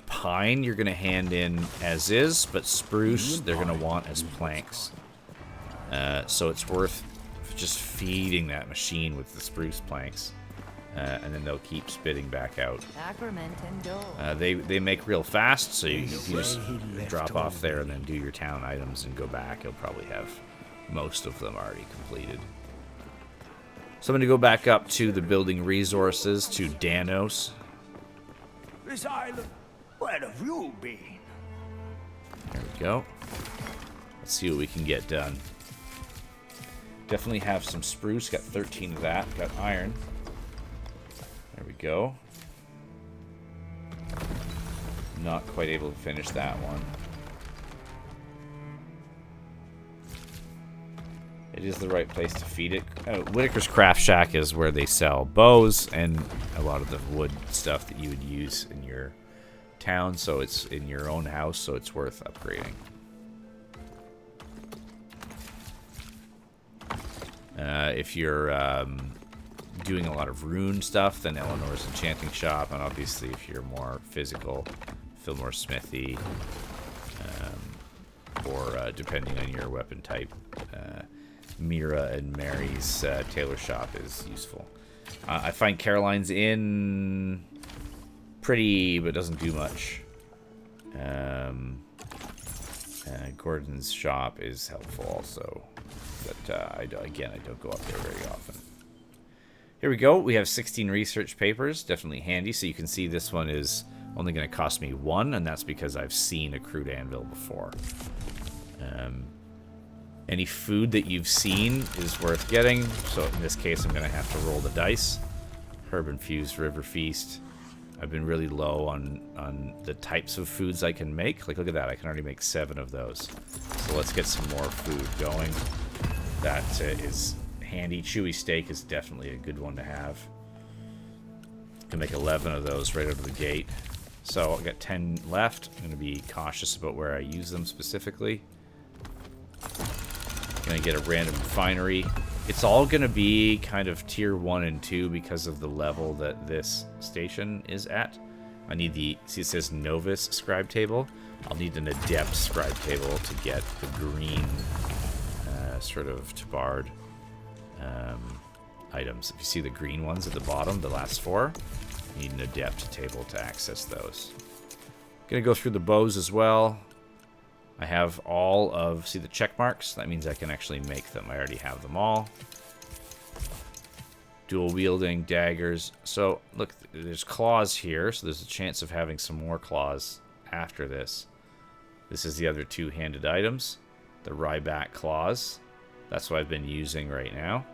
pine you're going to hand in as is, but spruce they're going to want as planks. So it's worth just feeding that machine with the spruce planks, and then they'll keep spitting back out. They make real fast, so you just drop off there and then do your town items and go back. You'll probably have most of them already completed. So I'm going to go back up to the building resources to Danos. This island, where have you been? There we go. Let's see what we can get done. Definitely have some spruce. Got 13 of that. Got iron. There we go. Not quite able to finish that one. It is the right place to feed it. Whitaker's Craft Shack is where they sell bows and a lot of the wood stuff that you would use in your town, so it's in your own house, so it's worth upgrading. If you're doing a lot of rune stuff, then Eleanor's Enchanting Shop, and obviously if you're more physical, Fillmore Smithy, or depending on your weapon type, Mira and Mary's tailor shop is useful. I find Caroline's Inn pretty, but doesn't do much. Gordon's shop is helpful also, but I don't go up there very often. Here we go. We have 16 research papers, definitely handy. So you can see this one is only going to cost me 1, and that's because I've seen a crude anvil before. Any food that you've seen is worth getting, so in this case I'm going to have to roll the dice. Herb Infused River Feast. I've been really low on the types of foods I can make. Like, look at that. I can already make 7 of those. So let's get some more food going. That is handy. Chewy steak is definitely a good one to have. Can make 11 of those right out of the gate. So I've got 10 left. I'm going to be cautious about where I use them specifically. Going to get a random refinery. It's all going to be kind of tier 1 and 2 because of the level that this station is at. I need the, see it says Novice scribe table. I'll need an Adept scribe table to get the green sort of tabard items. If you see the green ones at the bottom, the last 4, you need an Adept table to access those. Going to go through the bows as well. I have all of, see the check marks? That means I can actually make them. I already have them all. Dual wielding, daggers. So, look, there's claws here, so there's a chance of having some more claws after this. This is the other 2-handed items. The Ryback claws. That's what I've been using right now.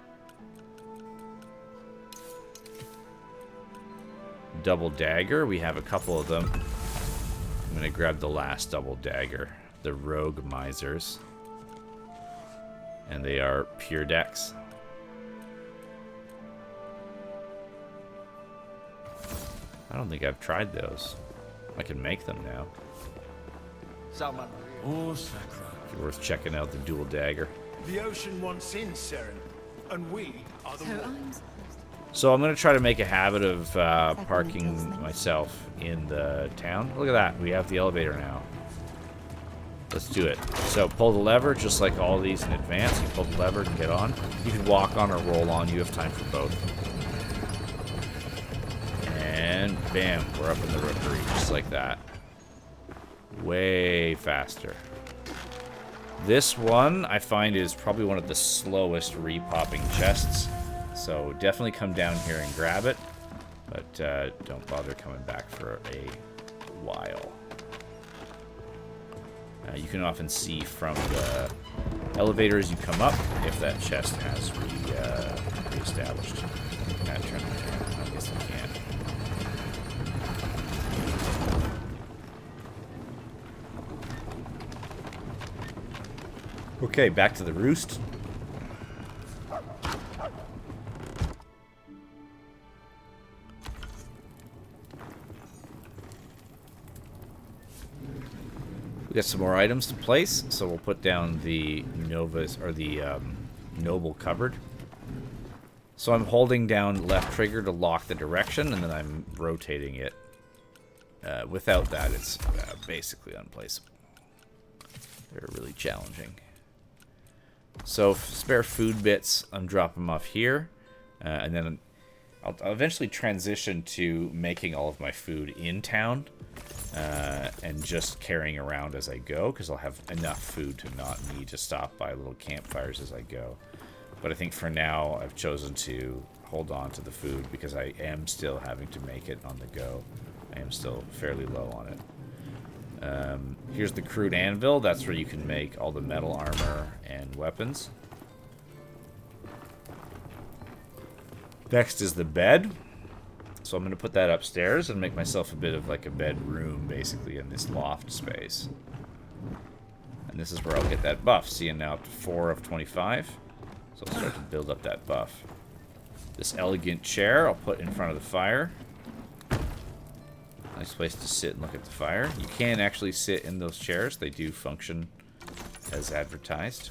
Double dagger. We have a couple of them. I'm going to grab the last double dagger. The Rogue Misers. And they are pure dex. I don't think I've tried those. I can make them now. Oh, Sacra. Worth checking out the dual dagger. The ocean wants in, Seren, and we are the water. So I'm going to try to make a habit of parking myself in the town. Look at that. We have the elevator now. Let's do it. So pull the lever, just like all these in advance. You pull the lever and get on. You can walk on or roll on. You have time for both. And bam, we're up in the rookery, just like that. Way faster. This one, I find, is probably one of the slowest repopping chests. So definitely come down here and grab it. But don't bother coming back for a while. You can often see from the elevator as you come up if that chest has re-established. Turn it down. I guess I can't. Okay, back to the roost. We got some more items to place, so we'll put down the Nova's or the Noble cupboard. So I'm holding down left trigger to lock the direction, and then I'm rotating it. Without that, it's basically unplaceable. They're really challenging. So spare food bits, I'm dropping them off here, and then I'll eventually transition to making all of my food in town. And just carrying around as I go, because I'll have enough food to not need to stop by little campfires as I go. But I think for now, I've chosen to hold on to the food because I am still having to make it on the go. I am still fairly low on it. Here's the crude anvil. That's where you can make all the metal armor and weapons. Next is the bed. So I'm going to put that upstairs and make myself a bit of like a bedroom, basically, in this loft space. And this is where I'll get that buff. Seeing now up to 4 of 25. So I'll start to build up that buff. This elegant chair I'll put in front of the fire. Nice place to sit and look at the fire. You can actually sit in those chairs. They do function as advertised.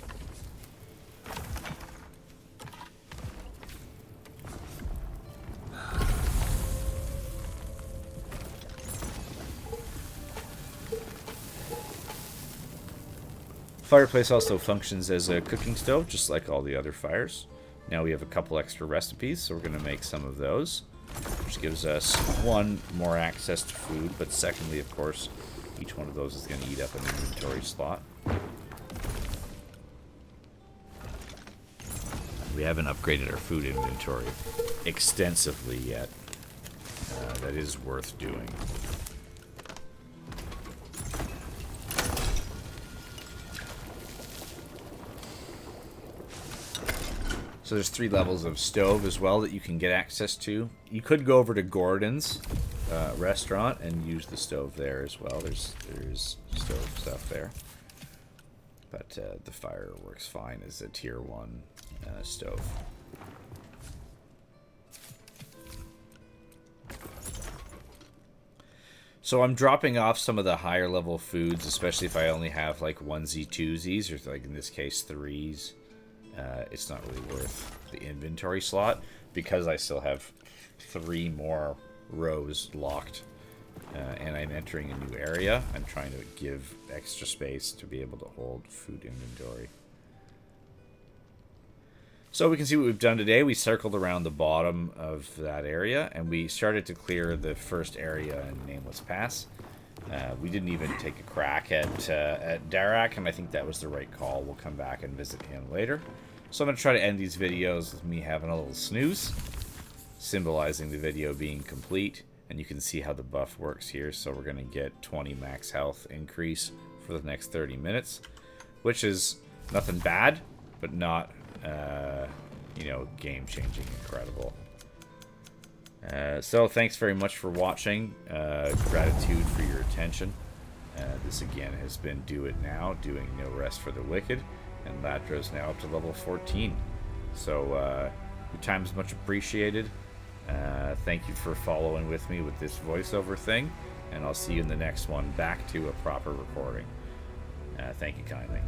Fireplace also functions as a cooking stove, just like all the other fires. Now we have a couple extra recipes, so we're going to make some of those, which gives us, one, more access to food, but secondly, of course, each one of those is going to eat up an inventory slot. We haven't upgraded our food inventory extensively yet. That is worth doing. So there's 3 levels of stove as well that you can get access to. You could go over to Gordon's restaurant and use the stove there as well. There's stove stuff there. But the fire works fine as a tier 1 stove. So I'm dropping off some of the higher level foods, especially if I only have like 1Z, 2Zs, or like in this case 3s. It's not really worth the inventory slot because I still have 3 more rows locked. And I'm entering a new area. I'm trying to give extra space to be able to hold food inventory. So we can see what we've done today. We circled around the bottom of that area, and we started to clear the first area in Nameless Pass. We didn't even take a crack at Darak, and I think that was the right call. We'll come back and visit him later. So I'm going to try to end these videos with me having a little snooze, symbolizing the video being complete. And you can see how the buff works here. So we're going to get 20 max health increase for the next 30 minutes, which is nothing bad, but not, you know, game-changing incredible. So thanks very much for watching. Gratitude for your attention. This again has been Do It Now, doing No Rest for the Wicked. And Ladra's now up to level 14. So your time is much appreciated. Thank you for following with me with this voiceover thing, and I'll see you in the next one, back to a proper recording. Thank you kindly.